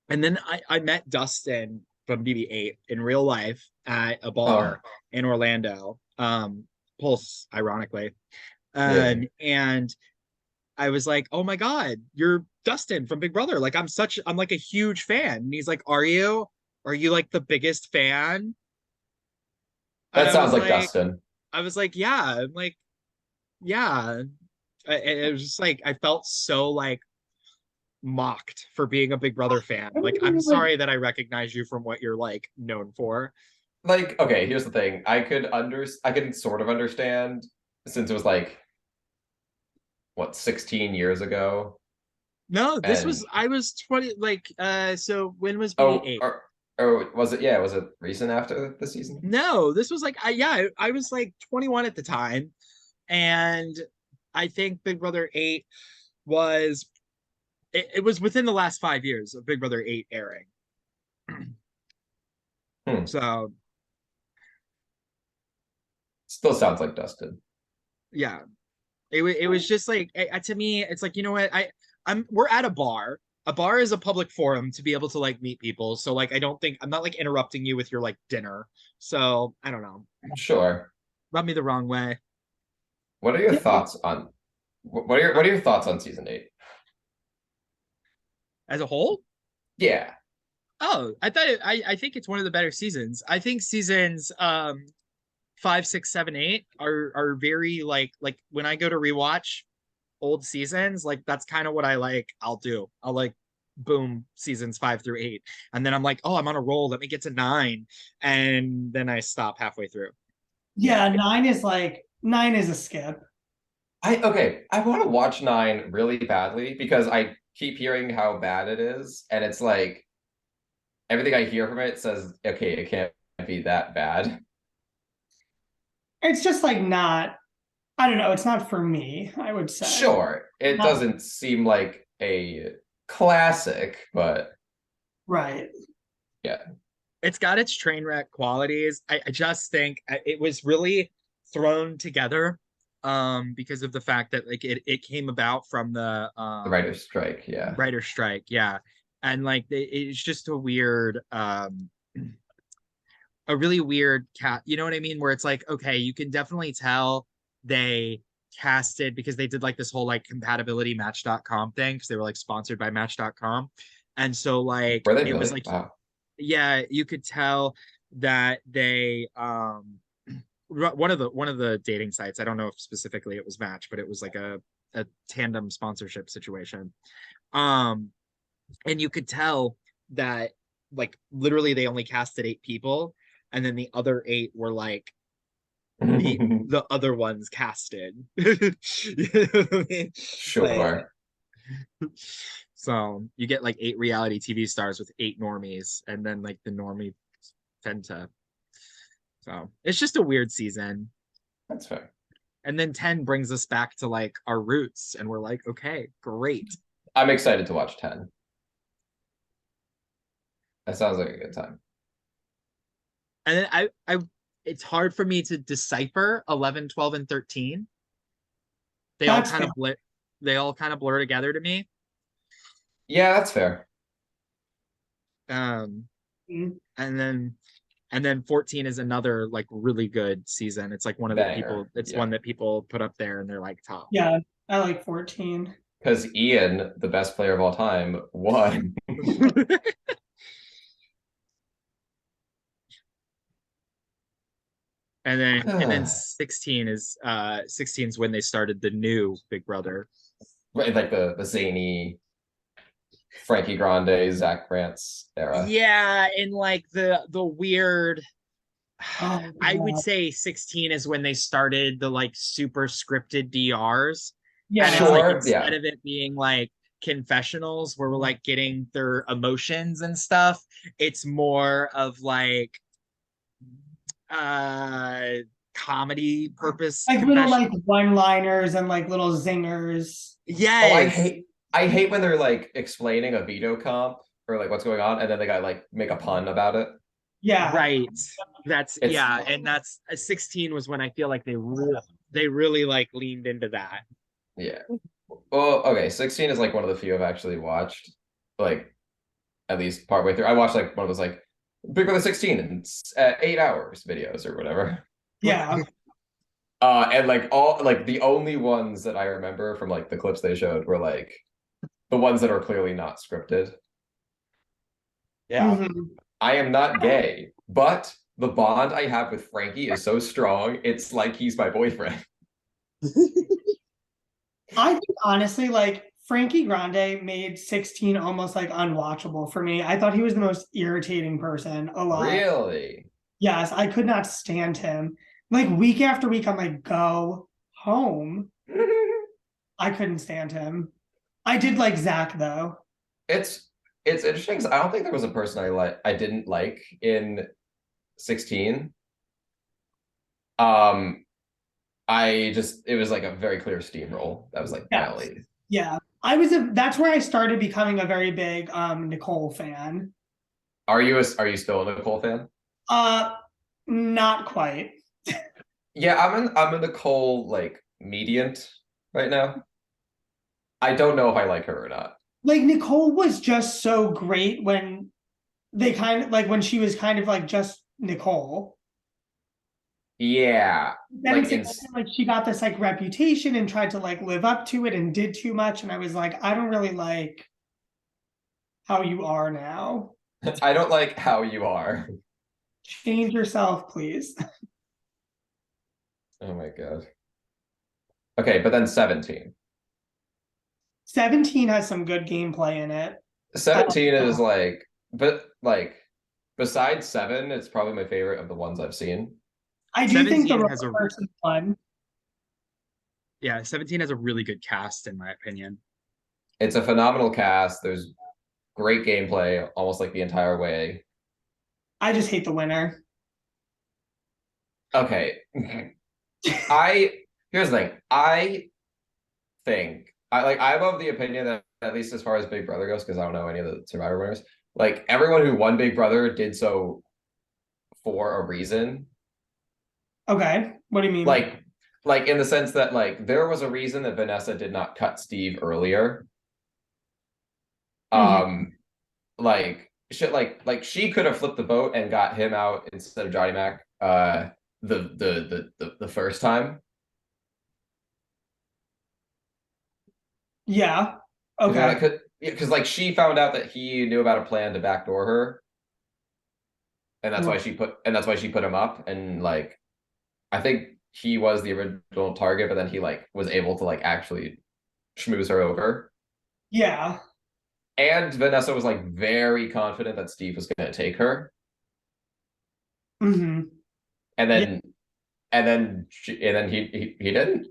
And then I met Dustin from BB8 in real life at a bar in Orlando, Pulse, ironically. Yeah. And I was like, oh my god, you're Dustin from Big Brother. Like I'm like a huge fan. And he's like, are you like the biggest fan? And That I sounds was like Dustin. I was like, yeah. I'm like, yeah. It was just like I felt so like mocked for being a Big Brother fan. Like, I'm sorry that I recognize you from what you're like known for. Like, okay, here's the thing. I could sort of understand since it was like what 16 years ago. No, this And- was I was 20 like so when was Oh, BB8? or was it recent after the season? No, this was like I was like 21 at the time. And I think Big Brother 8 was it was within the last 5 years of Big Brother 8 airing. So Still sounds like Dustin. yeah, it was just like to me it's like, you know what, we're at a bar. A bar is a public forum to be able to like meet people, so like I'm not like interrupting you with your like dinner, so I don't know, Sure. rub me the wrong way. What are your thoughts on what are your thoughts on season 8 As a whole? Yeah. Oh, I think it's one of the better seasons. I think seasons 5, 6, 7, 8 are very like when I go to rewatch old seasons, like that's kind of what I like. I'll like boom seasons 5 through 8, and then I'm like, oh, I'm on a roll. Let me get to 9, and then I stop halfway through. Yeah, 9 is a skip. I want to watch 9 really badly because I keep hearing how bad it is, and it's like everything I hear from it says, okay, it can't be that bad. It's just like not. I don't know. It's not for me, I would say. Sure, it Not- doesn't seem like a classic, but Right. yeah. It's got its train wreck qualities. I just think it was really thrown together because of the fact that like it came about from the writer's strike, yeah. writer's strike, yeah. And like it's just a weird a really weird cat, you know what I mean, where it's like, okay, you can definitely tell they casted because they did like this whole like compatibility match.com thing because they were like sponsored by match.com, and so like Were they it was really? like Wow. yeah, you could tell that they one of the dating sites, I don't know if specifically it was Match, but it was like a tandem sponsorship situation, and you could tell that like literally they only casted 8 people, and then the other 8 were like the other ones casted. You know what I mean? Sure. So you get like 8 reality TV stars with 8 normies, and then like the normie tend to. So it's just a weird season. That's fair. And then 10 brings us back to like our roots, and we're like, okay, great. I'm excited to watch 10. That sounds like a good time. And then I it's hard for me to decipher 11, 12, and 13. They all That's kind of blur together to me. Yeah, that's fair. Um, Mhm. and then 14 is another like really good season. It's like one of the people. Banger, It's yeah. one that people put up there, and they're like top. Yeah, I like 14. Because Ian, the best player of all time, won. And then 16 is 16 is when they started the new Big Brother. Right, like the zany Frankie Grande, Zach Brantz era. Yeah, and like the weird. Oh, I would God. say 16 is when they started the like super scripted DRs. Yeah. And it's like Sure, instead yeah. of it being like confessionals where we're like getting their emotions and stuff, it's more of like comedy purpose Like little confession. like one-liners and like little zingers. Yes. Oh, I hate when they're like explaining a veto comp or like what's going on, and then they gotta like make a pun about it. Yeah. Right. That's It's- yeah, and that's 16 was when I feel like they really like leaned into that. Yeah. Well, okay, 16 is like one of the few I've actually watched, like at least partway through. I watched like one of those like Big Brother 16 in 8 hours videos or whatever. Yeah. And like all like the only ones that I remember from like the clips they showed were like the ones that are clearly not scripted. Yeah. Mhm. I am not gay, but the bond I have with Frankie is so strong, it's like he's my boyfriend. I think honestly, like Frankie Grande made 16 almost like unwatchable for me. I thought he was the most irritating person alive. Really? Yes, I could not stand him. Like week after week, I'm like, go home. I couldn't stand him. I did like Zach though. It's interesting 'cause I don't think there was a person I didn't like in 16. It was like a very clear steamroll. That was like Yes. my only. Yeah. That's where I started becoming a very big Nicole fan. Are you still a Nicole fan? Not quite. Yeah, I'm a Nicole like mediant right now. I don't know if I like her or not. Like Nicole was just so great when they kind of like when she was kind of like just Nicole. Yeah, Then like it's like she got this like reputation and tried to like live up to it and did too much, and I was like, I don't really like how you are now. I don't like how you are. Change yourself, please. Oh my god. Okay, but then 17. 17 has some good gameplay in it. 17 is like, but like, besides 7, it's probably my favorite of the ones I've seen. I do think the 17 has a- robot person one. Yeah, 17 has a really good cast, in my opinion. It's a phenomenal cast. There's great gameplay almost like the entire way. I just hate the winner. Okay. Here's the thing. I think I'm of the opinion that, at least as far as Big Brother goes, because I don't know any of the Survivor winners, like everyone who won Big Brother did so for a reason. Okay, what do you mean? Like in the sense that like there was a reason that Vanessa did not cut Steve earlier. Like shit, like she could have flipped the vote and got him out instead of Johnny Mac the first time. Yeah. Okay. Because like she found out that he knew about a plan to backdoor her, and that's why she put him up. And like, I think he was the original target, but then he like was able to like actually schmooze her over. Yeah. And Vanessa was like very confident that Steve was going to take her. Mm-hmm. And then he didn't.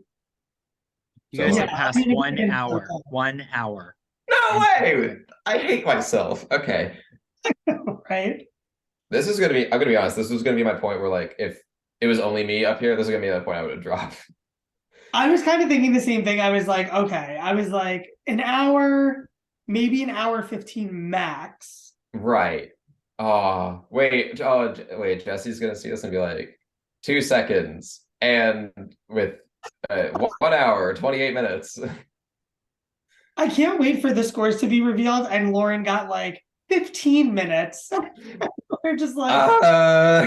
You So, guys like, have passed I mean, 1 it's- hour. 1 hour. no way! I hate myself. Okay. Right. I'm gonna be honest, this was gonna be my point where like if it was only me up here, this is gonna be the point I would have dropped. I was kind of thinking the same thing. I was like, okay. I was like, an hour, maybe an hour 15 max. Right. Wait, Jesse's gonna see this and be like, 2 seconds, and with 1 hour, 28 minutes. I can't wait for the scores to be revealed. And Lauren got like 15 minutes. We're just like,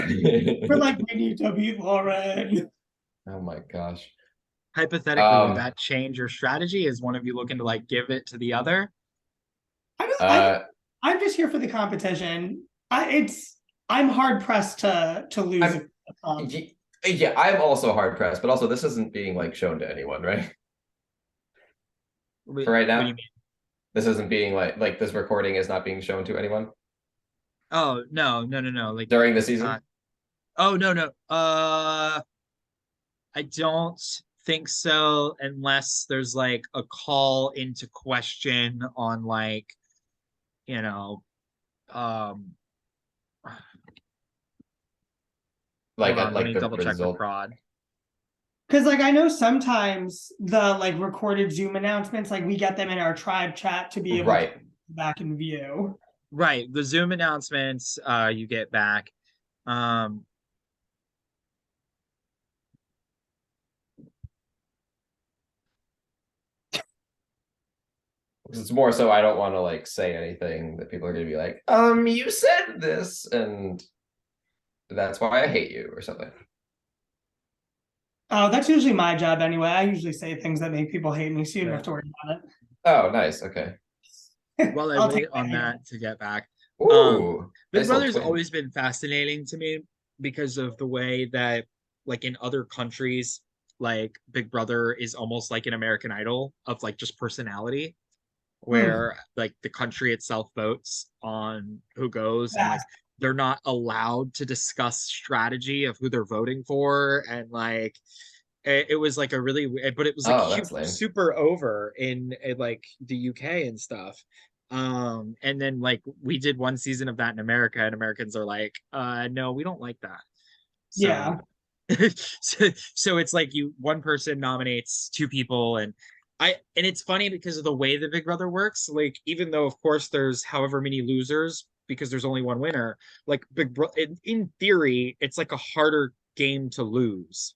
we're like, we need to beat Lauren. Oh my gosh. Hypothetically, would that change your strategy? Is one of you looking to like give it to the other? I'm just here for the competition. I'm hard pressed to lose. Yeah, I'm also hard pressed, but also this isn't being like shown to anyone, right? For right now, What do you mean? This isn't being like this recording is not being shown to anyone Oh no. Like during the season. Oh no. I don't think so, unless there's like a call into question on like, you know, Like hold on, let me the double check the result. prod. Because like I know sometimes the like recorded Zoom announcements, like we get them in our tribe chat to be able to go back and view. Right, the Zoom announcements you get back. It's more so I don't want to like say anything that people are gonna be like, you said this, and that's why I hate you or something. Oh, that's usually my job anyway. I usually say things that make people hate me, so you don't have to worry about it. Oh, nice. Okay. While I wait on that to get back. Ooh, Big nice Brother's little twin. always been fascinating to me because of the way that, like in other countries, like Big Brother is almost like an American Idol of like just personality, where like the country itself votes on who goes, and like they're not allowed to discuss strategy of who they're voting for, and like it was like a really, but it was like super over in like the UK and stuff. And then like we did one season of that in America, and Americans are like, no, we don't like that. So, yeah. so it's like one person nominates 2 people, and it's funny because of the way that Big Brother works. Like, even though of course there's however many losers because there's only one winner, like Big Brother in theory, it's like a harder game to lose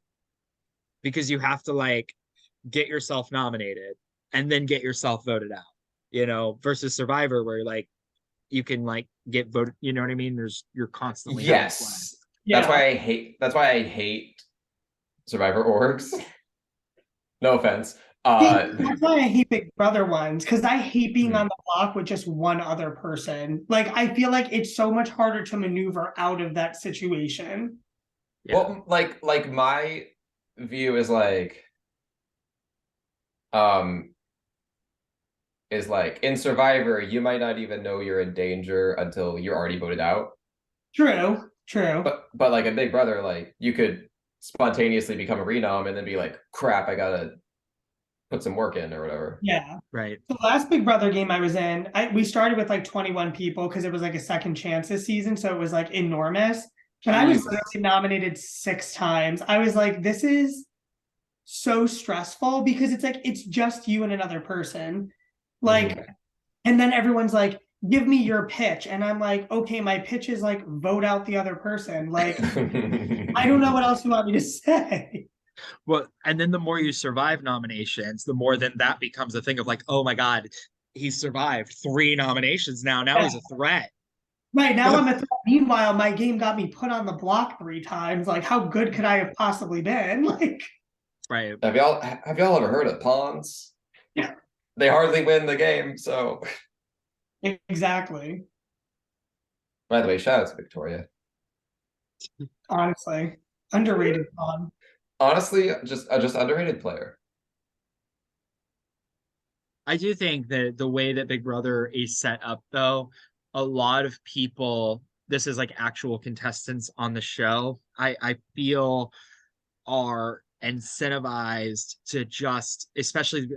because you have to like get yourself nominated and then get yourself voted out, versus Survivor where like you can like get voted, you know what I mean? You're constantly yes. Yeah. That's why I hate Survivor orgs. No offense. That's why I hate Big Brother ones, because I hate being on the block with just one other person. Like I feel like it's so much harder to maneuver out of that situation. Well, like my view is like, um, in Survivor, you might not even know you're in danger until you're already voted out. True. But like a Big Brother, like you could spontaneously become a renom and then be like, crap, I gotta put some work in or whatever. Yeah. Right. The last Big Brother game I was in, we started with like 21 people because it was like a second chance this season, so it was like enormous. And I was Jesus. literally nominated 6 times. I was like, this is so stressful because it's like it's just you and another person. Like, and then everyone's like, give me your pitch. And I'm like, okay, my pitch is like vote out the other person. Like, I don't know what else you want me to say. Well, and then the more you survive nominations, the more then that becomes a thing of like, oh my God, he survived 3 nominations now. Now he's a threat. Right, now I'm a threat. Meanwhile, my game got me put on the block 3 times. Like, how good could I have possibly been? Like, Right. Have y'all ever heard of pawns? Yeah. They hardly win the game, so. exactly. By the way, shout out to Victoria. Honestly, underrated on. Honestly, just underrated player. I do think that the way that Big Brother is set up, though, a lot of people, this is like actual contestants on the show, I feel are incentivized to just, especially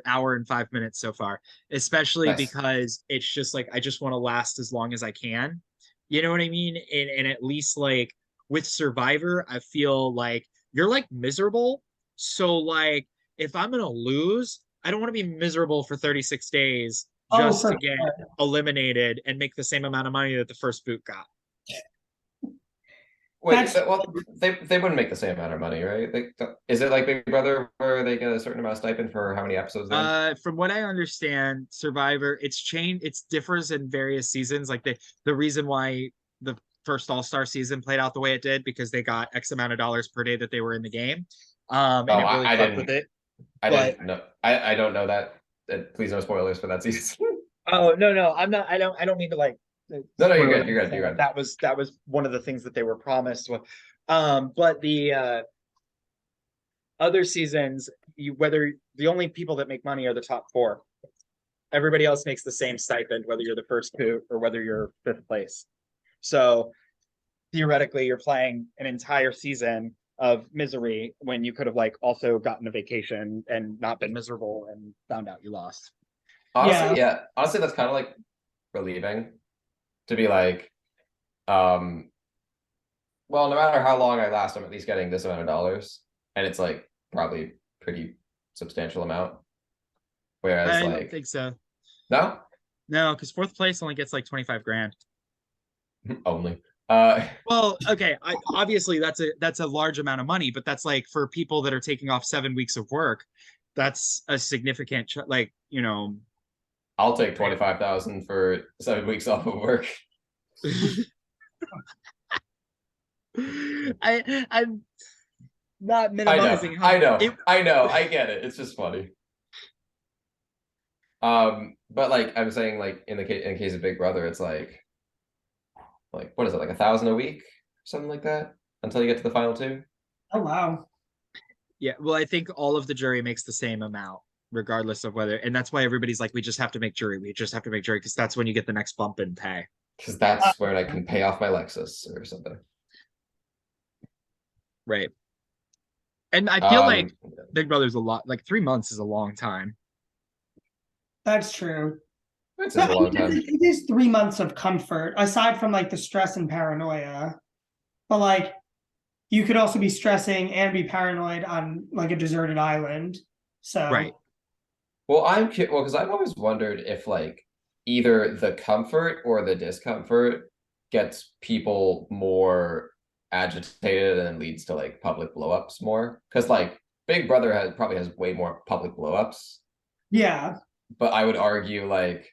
hour and 5 minutes so far, especially Nice. because it's just like, I just want to last as long as I can. You know what I mean? And at least like with Survivor, I feel like you're like miserable. So like, if I'm going to lose, I don't want to be miserable for 36 days just to get eliminated and make the same amount of money that the first boot got. Wait, well, they wouldn't make the same amount of money, right? Is it like Big Brother where they get a certain amount of stipend for how many episodes? From what I understand, Survivor, it's changed. It differs in various seasons. Like the reason why the first All-Star season played out the way it did because they got X amount of dollars per day that they were in the game. And it really I fucked didn't. with it. I didn't know. I don't know that. Please no spoilers for that season. Oh no, I'm not. I don't mean to like. No, you're good. You're good. That was one of the things that they were promised with. But the other seasons, whether the only people that make money are the top 4. Everybody else makes the same stipend, whether you're the first boot or whether you're 5th place. So theoretically, you're playing an entire season of misery when you could have like also gotten a vacation and not been miserable and found out you lost. Honestly, yeah. Honestly, that's kind of like relieving to be like, well, no matter how long I last, I'm at least getting this amount of dollars, and it's like probably pretty substantial amount. Whereas I like, don't think so. No, because 4th place only gets like 25 grand. Only. Well, okay. Obviously that's a large amount of money, but that's like for people that are taking off 7 weeks of work, that's a significant like, you know. I'll take 25,000 for 7 weeks off of work. I'm not minimizing. I know. I get it. It's just funny. But like I'm saying, like in case of Big Brother, it's like what is it, like 1,000 a week, something like that, until you get to the final 2. Oh wow. Yeah, well, I think all of the jury makes the same amount, regardless of whether, and that's why everybody's like, we just have to make jury, because that's when you get the next bump in pay. Because that's where I can pay off my Lexus or something. Right. And I feel like Big Brother's a lot, like 3 months is a long time. That's true. It's a long time. It is 3 months of comfort, aside from like the stress and paranoia. But like, you could also be stressing and be paranoid on like a deserted island. So right. Well, because I've always wondered if like either the comfort or the discomfort gets people more agitated and leads to like public blowups more. Because like Big Brother probably has way more public blowups. Yeah. But I would argue like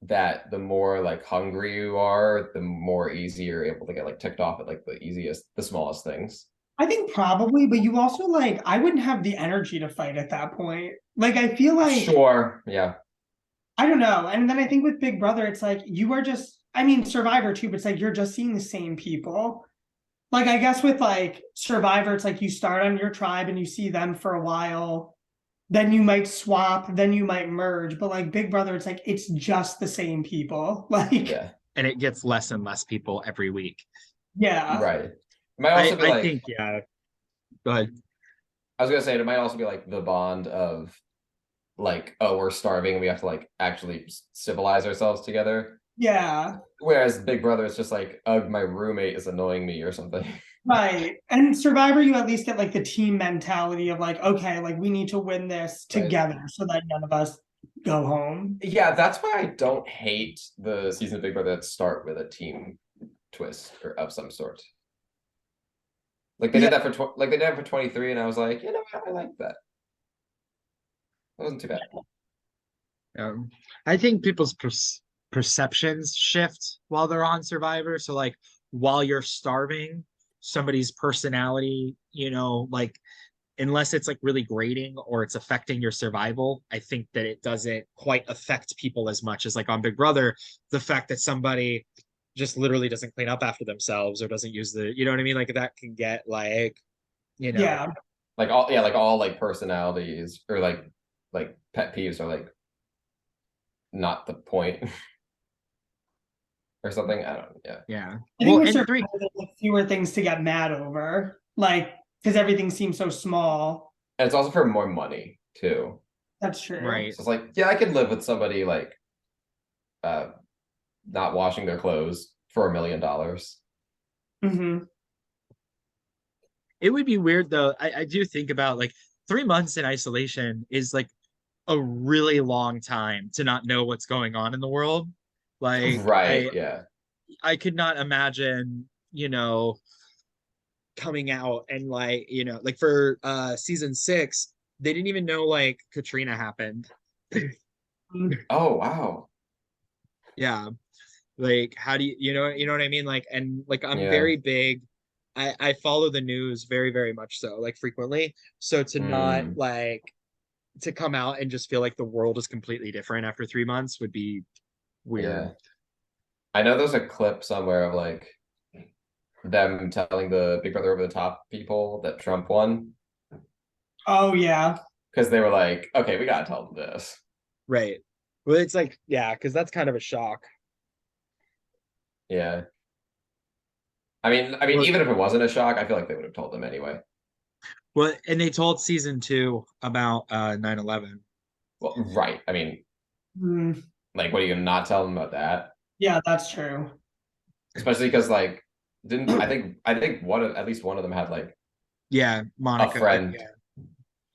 that the more like hungry you are, the more easy you're able to get like ticked off at like the smallest things. I think probably, but you also like, I wouldn't have the energy to fight at that point. Like, I feel like, sure, yeah. I don't know. And then I think with Big Brother, it's like, you are just, I mean, Survivor too, but it's like, you're just seeing the same people. Like, I guess with like Survivor, it's like you start on your tribe and you see them for a while, then you might swap, then you might merge. But like Big Brother, it's like it's just the same people. Like, Yeah, And it gets less and less people every week. yeah, right. It might also be I like, think, yeah. Go ahead. I was gonna say it might also be like the bond of like, oh, we're starving and we have to like actually civilize ourselves together. yeah, Whereas Big Brother is just like, oh, my roommate is annoying me or something. right. And Survivor, you at least get like the team mentality of like, okay, like we need to win this Right. together so that none of us go home. Yeah, that's why I don't hate the season of Big Brother that start with a team twist or of some sort. Like they did that for like they did it for 23, and I was like, you know what, I like that. That wasn't too bad. I think people's perceptions shift while they're on Survivor. So like while you're starving, somebody's personality, like unless it's like really grating or it's affecting your survival, I think that it doesn't quite affect people as much as like on Big Brother, the fact that somebody just literally doesn't clean up after themselves or doesn't use the, you know what I mean? Like that can get like, Yeah. Like all like personalities or like pet peeves are like not the point. Or something. I don't know. Yeah. I think Well, with and three, Survivor, there's like fewer things to get mad over. Like, because everything seems so small. And it's also for more money too. That's true. right. So it's like, yeah, I could live with somebody like not washing their clothes for $1 million. Hmm. It would be weird though. I do think about like 3 months in isolation is like a really long time to not know what's going on in the world. Like Right, yeah. I could not imagine, coming out and like, like for season 6, they didn't even know like Katrina happened. Oh wow. Yeah. Like how do you know what I mean? Like and like I'm Yeah. very big. I follow the news very, very much so, like frequently. So to not like to come out and just feel like the world is completely different after 3 months would be weird. Yeah. I know there's a clip somewhere of like them telling the Big Brother over the top people that Trump won. Oh yeah. Because they were like, okay, we gotta tell them this. Right. Well, it's like, yeah, because that's kind of a shock. Yeah. I mean, Well, even if it wasn't a shock, I feel like they would have told them anyway. well, and they told season 2 about 9/11. Well, right. I mean, Mm, like, what are you gonna not tell them about that? yeah, that's true. Especially because, like, I think at least one of them had like Yeah, Monica. a friend. Yeah.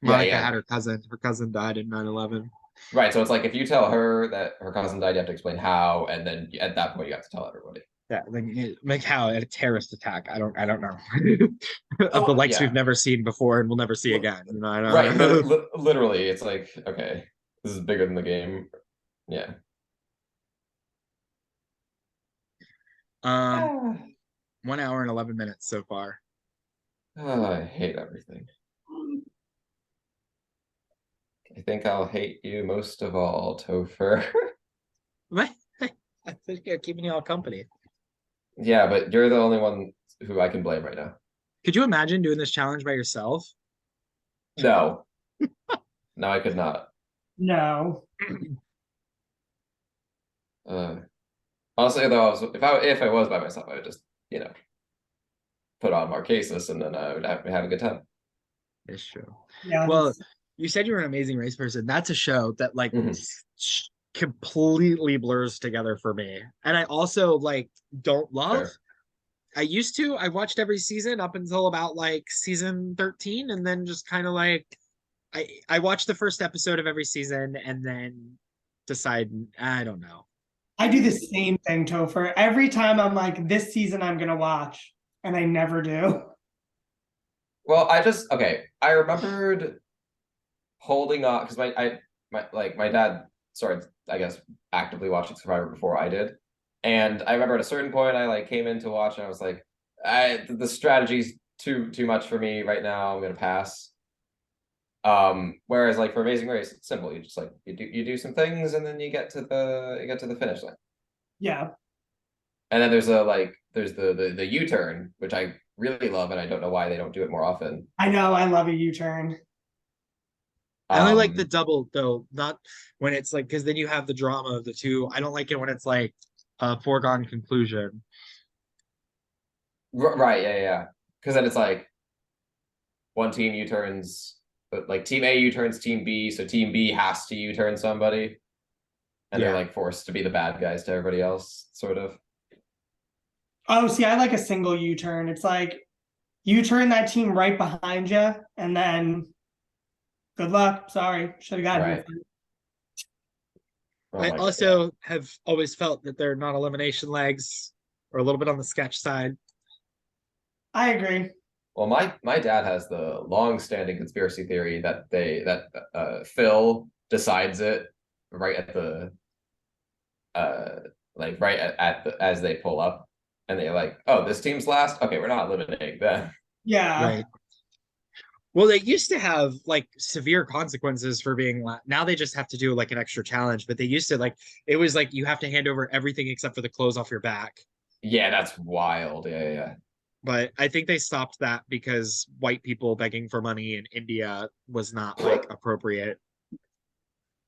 Monica Yeah. had her cousin. Her cousin died in 9/11. Right. So it's like if you tell her that her cousin died, you have to explain how, and then at that point you have to tell everybody. Yeah, like how a terrorist attack. I don't know. Of the likes yeah. we've never seen before and we'll never see again. I don't Right. know. Literally, it's like, okay, this is bigger than the game. Yeah. 1 hour and 11 minutes so far. Oh, I hate everything. I think I'll hate you most of all, Topher. I think you're keeping you all company. Yeah, but you're the only one who I can blame right now. Could you imagine doing this challenge by yourself? No. No, I could not. No. Honestly, though, if I was by myself, I would just, put on Marquesas and then I would have a good time. It's true. Yeah. Well, you said you were an amazing race person. That's a show that like Mhm. completely blurs together for me. And I also like don't love. Sure. I used to. I watched every season up until about like season 13, and then just kind of like I watched the first episode of every season and then decide I don't know. I do the same thing, Topher. Every time I'm like, this season I'm gonna watch, and I never do. Well, I remembered holding on because my dad started, I guess, actively watching Survivor before I did. And I remember at a certain point I like came in to watch and I was like, the strategy's too much for me right now. I'm gonna pass. Whereas like for Amazing Race, it's simple. You just like you do some things and then you get to the finish line. Yeah. And then there's the U-turn, which I really love, and I don't know why they don't do it more often. I know, I love a U-turn. I only like the Um, double though, not when it's like, because then you have the drama of the two. I don't like it when it's like a foregone conclusion. right, yeah. Because then it's like one team U-turns, but like team A U-turns team B, so team B has to U-turn somebody. And they're Yeah. like forced to be the bad guys to everybody else, sort of. Oh, see, I like a single U-turn. It's like you turn that team right behind you, and then good luck. Sorry, should have gotten Right. here. Oh I my God, also have always felt that they're not elimination legs or a little bit on the sketch side. I agree. Well, my dad has the long-standing conspiracy theory that Phil decides it right at the like right at the as they pull up, and they're like, oh, this team's last. Okay, we're not eliminating them. Yeah. Right. Well, they used to have like severe consequences for being now they just have to do like an extra challenge, but they used to like it was like you have to hand over everything except for the clothes off your back. Yeah, that's wild. Yeah. But I think they stopped that because white people begging for money in India was not like appropriate.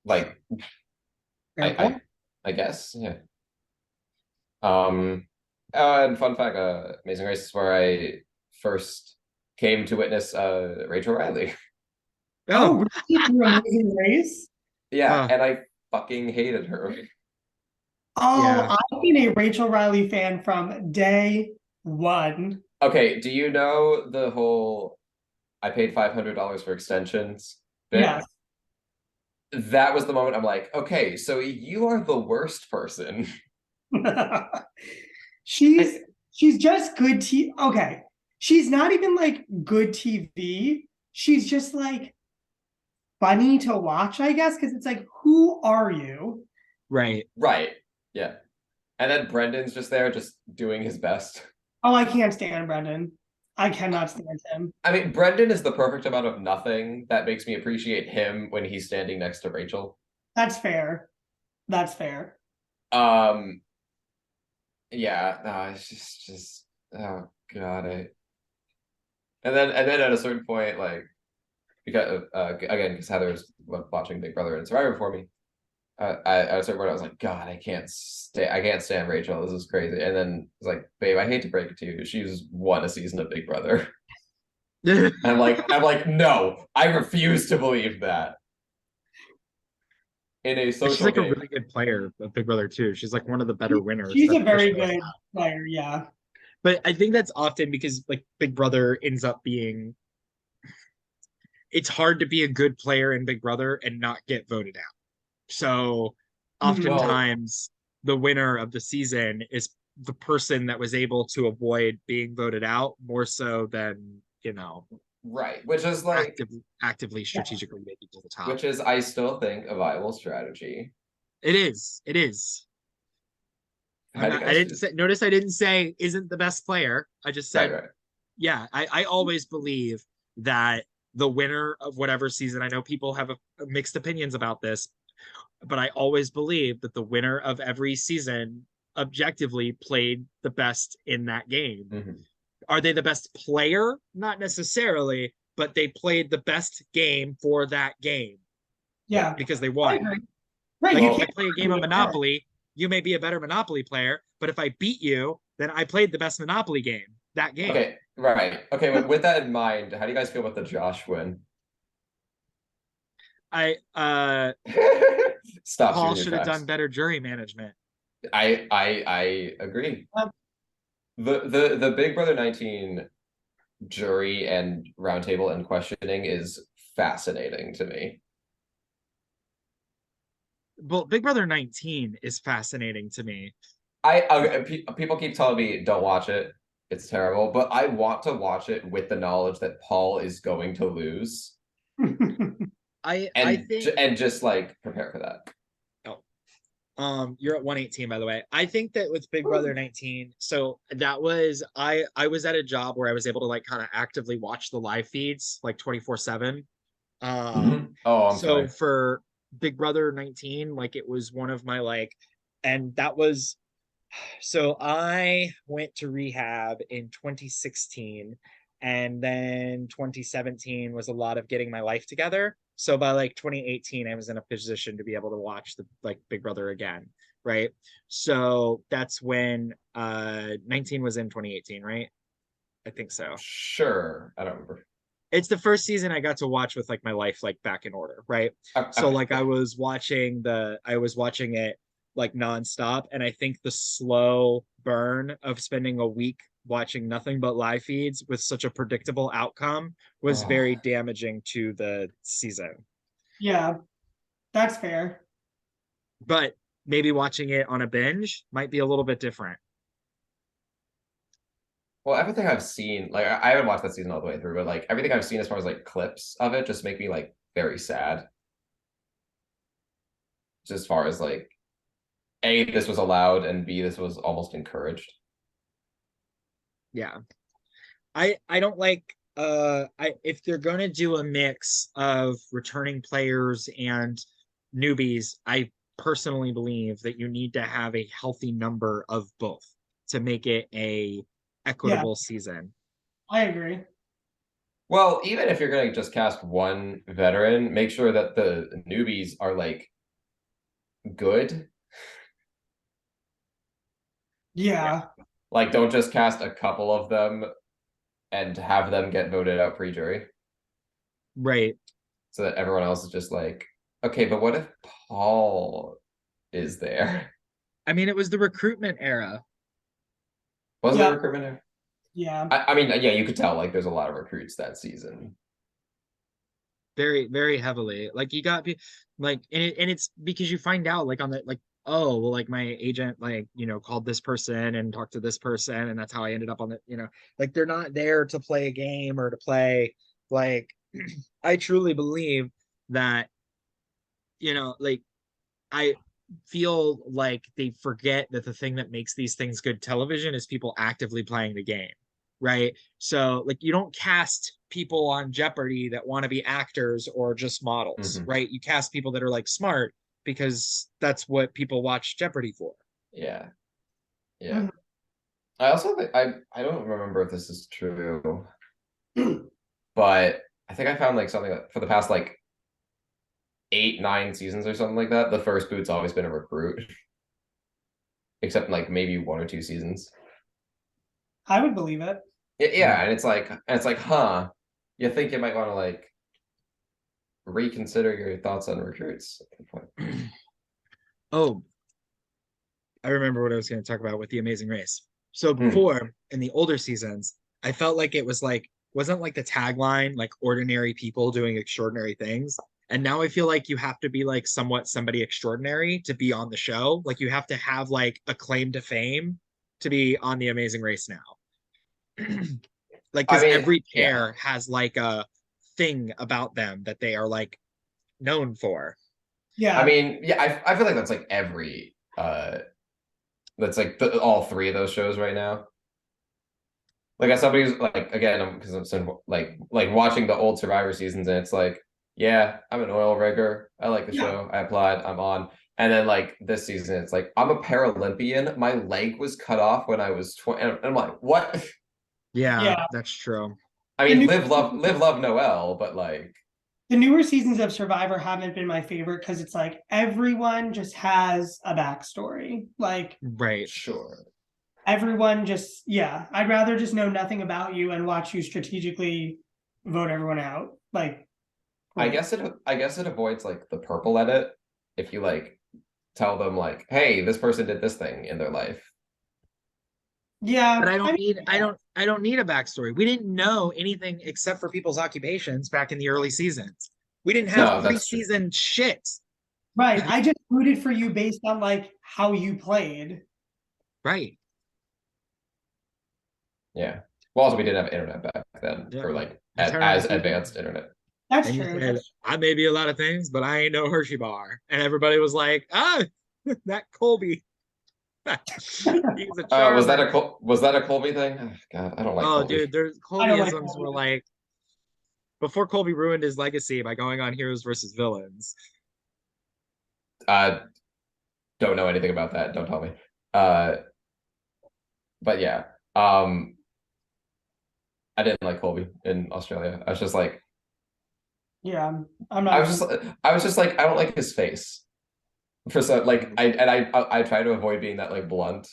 Like Fair point. I guess, yeah. And fun fact, Amazing Race is where I first came to witness Rachel Riley. Oh, really? Through Amazing Race? Yeah, Oh. and I fucking hated her. Oh, Yeah. I've been a Rachel Riley fan from day one. Okay, do you know the whole I paid $500 for extensions bit? Yes. That was the moment I'm like, okay, so you are the worst person. she's just good okay. She's not even like good TV. She's just like funny to watch, I guess, because it's like, who are you? Right. Right. Yeah. And then Brendan's just there, just doing his best. Oh, I can't stand Brendan. I cannot stand him. I mean, Brendan is the perfect amount of nothing that makes me appreciate him when he's standing next to Rachel. That's fair. That's fair. Yeah, no, it's just oh god, and then at a certain point, like because again, because Heather was watching Big Brother and Survivor for me, at a certain point I was like, God, I can't stand Rachel. This is crazy. And then it's like, babe, I hate to break it to you, she's won a season of Big Brother. I'm like, no, I refuse to believe that. In a social She's like game. a really good player of Big Brother too. She's like one of the better winners. She's that a very the show has good had. player, yeah. But I think that's often because like Big Brother ends up being it's hard to be a good player in Big Brother and not get voted out. So oftentimes the winner of the season is the person that was able to avoid being voted out more so than, right, which is like actively strategically making to the top. which is, I still think, a viable strategy. It is. Notice I didn't say isn't the best player. I just said, right. Yeah, I always believe that the winner of whatever season, I know people have mixed opinions about this, but I always believe that the winner of every season objectively played the best in that game. Mm-hmm. Are they the best player? Not necessarily, but they played the best game for that game. Yeah. Because they won. Right. Like You if I can't play a game of Monopoly, you may be a better Monopoly player, but if I beat you, then I played the best Monopoly game that game. Okay, right. Okay, with that in mind, how do you guys feel about the Josh win? Stop. Paul should have done better jury management. I agree. The Big Brother 19 jury and roundtable and questioning is fascinating to me. Well, Big Brother 19 is fascinating to me. People keep telling me don't watch it. It's terrible, but I want to watch it with the knowledge that Paul is going to lose. I think and just like prepare for that. You're at 118, by the way. I think that with Big Brother 19, so that was I was at a job where I was able to like kind of actively watch the live feeds like 24/7. I'm sorry. For Big Brother 19, like it was one of my and that was So I went to rehab in 2016, and then 2017 was a lot of getting my life together. So by like 2018, I was in a position to be able to watch the like Big Brother again, right? So that's when 19 was in 2018, right? I think so. Sure. I don't remember. It's the first season I got to watch with like my life like back in order, right? So Okay, like yeah. I was watching it like nonstop, and I think the slow burn of spending a week watching nothing but live feeds with such a predictable outcome was Oh. very damaging to the season. Yeah, that's fair. But maybe watching it on a binge might be a little bit different. Well, everything I've seen, like I haven't watched that season all the way through, but like everything I've seen as far as like clips of it just make me like very sad. Just as far as like A, this was allowed, and B, this was almost encouraged. Yeah. I don't like I if they're gonna do a mix of returning players and newbies, I personally believe that you need to have a healthy number of both to make it a equitable season. I agree. Well, even if you're gonna just cast one veteran, make sure that the newbies are like good. Yeah. Like, don't just cast a couple of them and have them get voted out pre-jury. Right. So that everyone else is just like, okay, but what if Paul is there? I mean, it was the recruitment era. Was Yeah. it recruitment there? Yeah. I mean, yeah, you could tell like there's a lot of recruits that season. Very, very heavily. Like you got like, and it's because you find out like on the like, oh well, like my agent like called this person and talked to this person, and that's how I ended up on the like they're not there to play a game or to play like I truly believe that like I feel like they forget that the thing that makes these things good television is people actively playing the game, right? So like you don't cast people on Jeopardy that want to be actors or just models, right? You cast people that are like smart because that's what people watch Jeopardy for. Yeah. Yeah. I also think I don't remember if this is true, but I think I found like something that for the past like 8-9 seasons or something like that, the first boot's always been a recruit. Except like maybe 1 or 2 seasons. I would believe it. Yeah, and it's like, huh, you think you might want to like reconsider your thoughts on recruits at the point. Oh, I remember what I was going to talk about with the Amazing Race. So before in the older seasons, I felt like it was like wasn't like the tagline like ordinary people doing extraordinary things. And now I feel like you have to be like somewhat somebody extraordinary to be on the show. Like you have to have like a claim to fame to be on the Amazing Race now. Like because every pair has like a thing about them that they are like known for. Yeah. I mean, yeah, I feel like that's like every that's like all 3 of those shows right now. Like as somebody who's like again, because I'm like watching the old Survivor seasons, and it's like, yeah, I'm an oil rigger. I like the show. I applied. I'm on. And then like this season, it's like I'm a Paralympian. My leg was cut off when I was 20. And I'm like, what? Yeah, that's true. I mean, live, love Noel, but like the newer seasons of Survivor haven't been my favorite because it's like everyone just has a backstory. Like, right, sure. Everyone just, I'd rather just know nothing about you and watch you strategically vote everyone out. Like, I guess it avoids like the purple edit if you like tell them like, hey, this person did this thing in their life. Yeah, but I don't need a backstory. We didn't know anything except for people's occupations back in the early seasons. We didn't have preseason shit. Right. I just rooted for you based on like how you played. Right. Yeah. Well, also we didn't have internet back then for like as advanced internet. That's true. Said, I may be a lot of things, but I ain't no Hershey bar. And everybody was like, that Colby. Was that a Colby thing? Oh, God, I don't like Colby. Dude, there's Colbyisms were like before Colby ruined his legacy by going on Heroes versus Villains. Don't know anything about that. Don't tell me. but yeah, I didn't like Colby in Australia. I was just like, Yeah, I'm not. I was just like, I don't like his face. For so like, I try to avoid being that like blunt.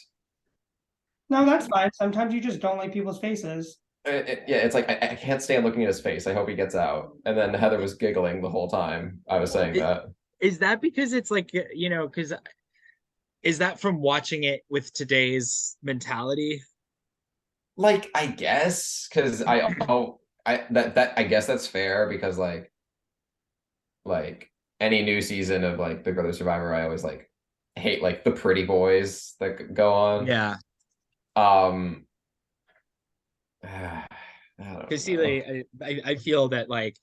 No, that's fine. Sometimes you just don't like people's faces. Yeah, it's like I can't stand looking at his face. I hope he gets out. And then Heather was giggling the whole time I was saying that. Is that because it's like, because is that from watching it with today's mentality? Like, I guess, because I guess that's fair because like any new season of like Big Brother Survivor, I always like hate like the pretty boys that go on. Yeah. Um, I don't Because see, know. I feel that like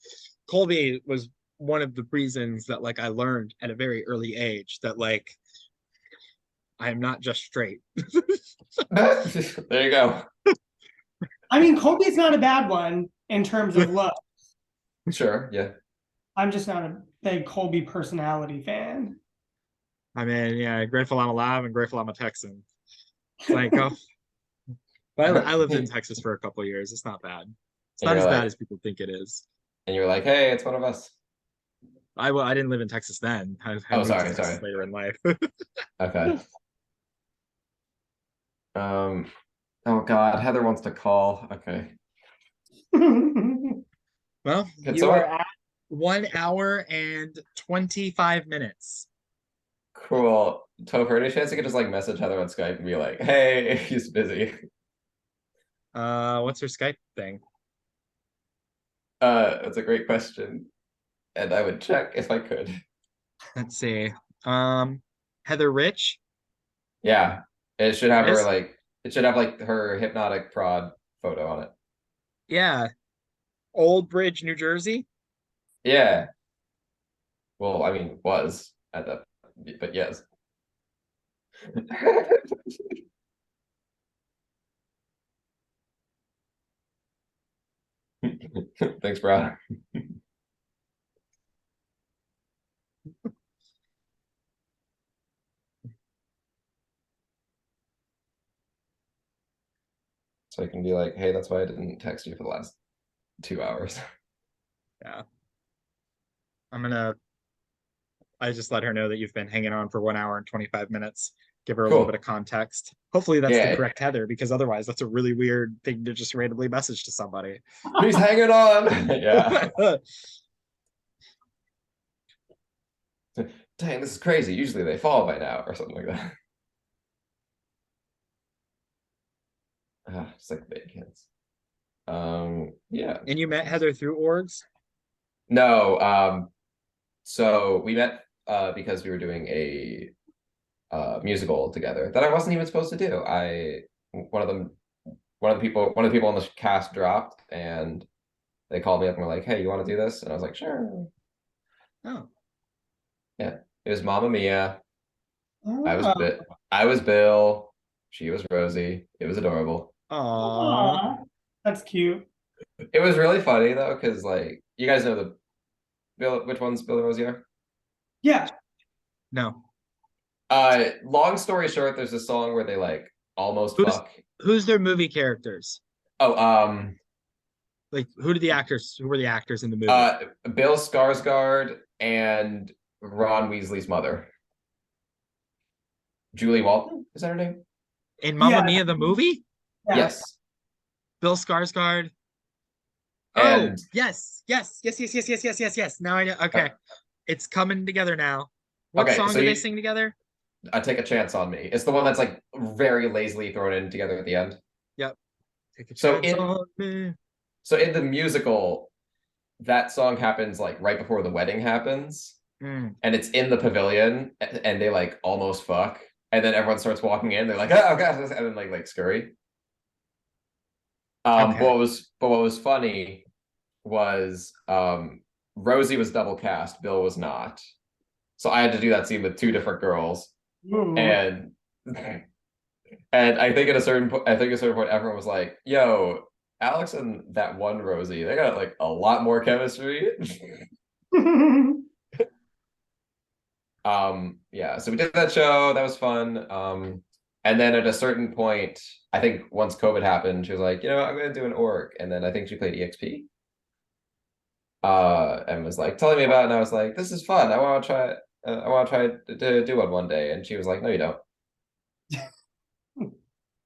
Colby was one of the reasons that like I learned at a very early age that like I am not just straight. There you go. I mean, Colby's not a bad one in terms of look. Sure, yeah. I'm just not a big Colby personality fan. I mean, yeah, grateful I'm alive and grateful I'm a Texan. It's like, oh, but I lived in Texas for a couple of years. It's not bad. It's And not you're as bad like, as people think it is. and you're like, hey, it's one of us. I didn't live in Texas then. I Oh, moved to sorry, Texas sorry. later in life. Okay. Oh God, Heather wants to call. Okay. Well, Can you are someone? at 1 hour and 25 minutes. Cool. Topher, any chance you could just like message Heather on Skype and be like, hey, he's busy. What's her Skype thing? That's a great question. And I would check if I could. Let's see. Heather Rich. Yeah. It should have her Yes. like it should have like her hypnotic prod photo on it. Yeah. Old Bridge, New Jersey. Yeah. Well, I mean, was at that, but yes. Thanks, bro. So I can be like, hey, that's why I didn't text you for the last 2 hours. Yeah. I just let her know that you've been hanging on for 1 hour and 25 minutes. Give her a little bit of Cool. context. Hopefully that's the Yeah. correct Heather, because otherwise that's a really weird thing to just randomly message to somebody. He's hanging on. Yeah. Dang, this is crazy. Usually they fall by now or something like that. It's like big kids. Yeah. And you met Heather through orgs? No, so we met because we were doing a musical together that I wasn't even supposed to do. One of the people on the cast dropped and they called me up and were like, hey, you want to do this? And I was like, sure. Oh. Yeah. It was Mamma Mia. Oh. I was Bill. She was Rosie. It was adorable. Aww. Aw, that's cute. It was really funny though, because like you guys know the Bill, which ones Bill and Rosie are? Yeah. No. Long story short, there's a song where they like almost fuck. Who's their movie characters? Oh, Like who were the actors in the movie? Bill Skarsgård and Ron Weasley's mother. Julie Walton, is that her name? In Mamma Yeah. Mia the movie? Yeah. Yes. Bill Skarsgård. And Oh, yes. Now I know. Okay. It's coming together now. What Okay, song so do you- they sing together? I Take a Chance on Me. It's the one that's like very lazily thrown in together at the end. Yep. Take a So chance in- on me. So in the musical, that song happens like right before the wedding happens, Mm. and it's in the pavilion, and they like almost fuck, and then everyone starts walking in. They're like, oh gosh, and then like scurry. Okay. But what was funny was Rosie was double cast, Bill was not. So I had to do that scene with two different girls, Ooh. and I think at a certain point, everyone was like, "Yo, Alex and that one Rosie, they got like a lot more chemistry." Yeah, so we did that show. That was fun. And then at a certain point, I think once COVID happened, she was like, I'm gonna do an org. And then I think she played EXP. And was like telling me about it, and I was like, this is fun. I want to try it. I want to try to do one day. And she was like, no, you don't.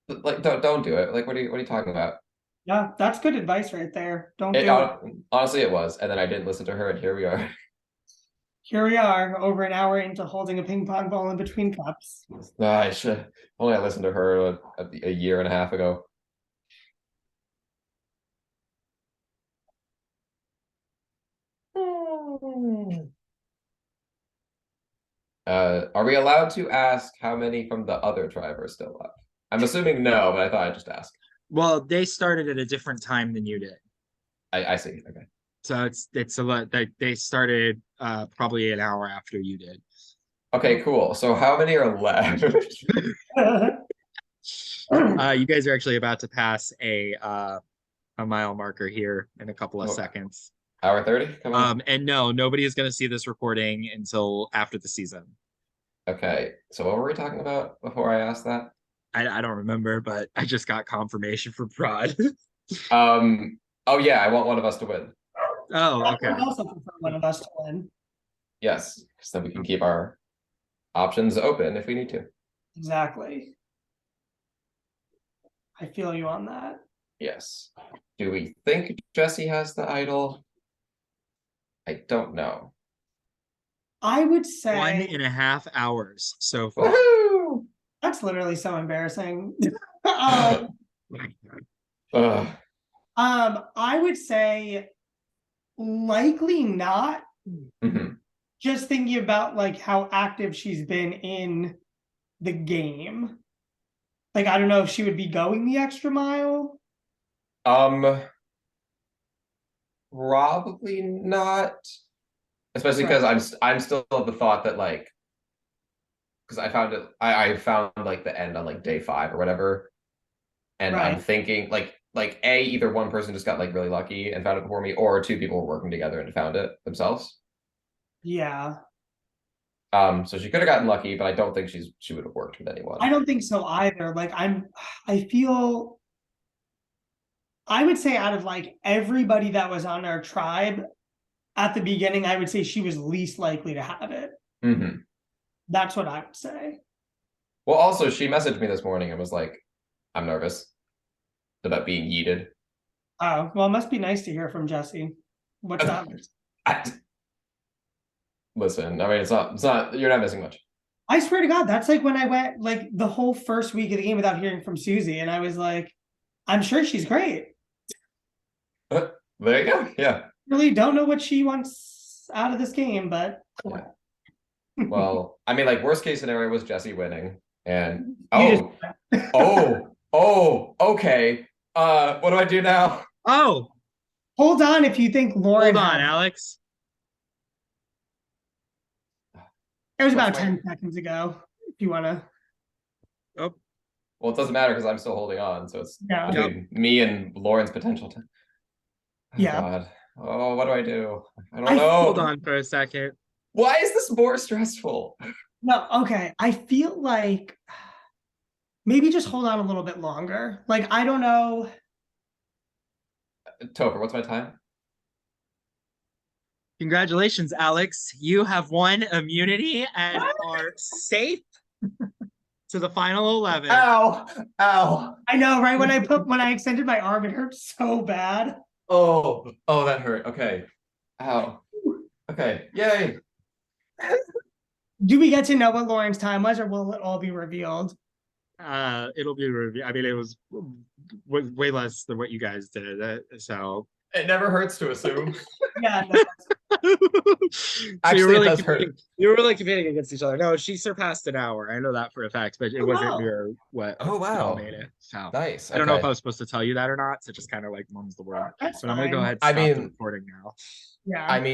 Like, don't do it. Like, what are you talking about? Yeah, that's good advice right there. Don't do it. Honestly, it was. And then I didn't listen to her, and here we are. Here we are, over an hour into holding a ping pong ball in between cups. I should only I listened to her a year and a half ago. Are we allowed to ask how many from the other tribe are still left? I'm assuming no, but I thought I'd just ask. Well, they started at a different time than you did. I see. Okay. So it's a lot. They started probably an hour after you did. Okay, cool. So how many are left? You guys are actually about to pass a mile marker here in a couple of seconds. Hour 30? Come on. And no, nobody is going to see this recording until after the season. Okay, so what were we talking about before I asked that? I don't remember, but I just got confirmation from Prod. Oh yeah, I want one of us to win. Oh, okay. I would also prefer one of us to win. Yes, because then we can keep our options open if we need to. Exactly. I feel you on that. Yes. Do we think Jesse has the idol? I don't know. I would say 1.5 hours so far. Woohoo! that's literally so embarrassing. Ugh. I would say likely not. Mhm. Just thinking about like how active she's been in the game. Like I don't know if she would be going the extra mile. Probably not. Especially because I'm still of the thought that like, because I found like the end on like day 5 or whatever, and I'm thinking like either one person just got like really lucky and found it before me, or 2 people were working together and found it themselves. Yeah. So she could have gotten lucky, but I don't think she would have worked with anyone. I don't think so either. Like I feel I would say out of like everybody that was on our tribe at the beginning, I would say she was least likely to have it. Mm-hmm. That's what I would say. Well, also she messaged me this morning and was like, I'm nervous about being yeeted. Oh, well, it must be nice to hear from Jesse. What's that? Listen, I mean, it's not, you're not missing much. I swear to God, that's like when I went like the whole first week of the game without hearing from Susie, and I was like, I'm sure she's great. There you go. Yeah. Really don't know what she wants out of this game, but yeah. Well, I mean, like worst case scenario was Jesse winning, and okay. What do I do now? Oh, hold on. If you think Lauren, hold on, Alex. It was about 10 seconds ago. If you want to. Oh. Well, it doesn't matter because I'm still holding on, so it's Yeah. between me and Lauren's potential. Oh, yeah. God. Oh, what do I do? I don't know. Hold on for a second. Why is this more stressful? No, okay. I feel like maybe just hold on a little bit longer. Like, I don't know. Topher, what's my time? Congratulations, Alex. You have won immunity and are safe to the final 11. Ow! Ow! I know, right? When I extended my arm, it hurt so bad. Oh, that hurt. Okay. Ow. Okay. Yay. Do we get to know what Lauren's time was, or will it all be revealed? It'll be revealed. I mean, it was way less than what you guys did. So it never hurts to assume. Yeah. No, so actually, you're really it does hurt. You were really competing against each other. No, she surpassed an hour. I know that for a fact, but it wasn't near what. Oh wow, made it. So nice. I don't know if I was supposed to tell you that or not. So just kind of like mum's the word. That's but I'm gonna go fine. ahead and stop the recording now. Yeah. I mean.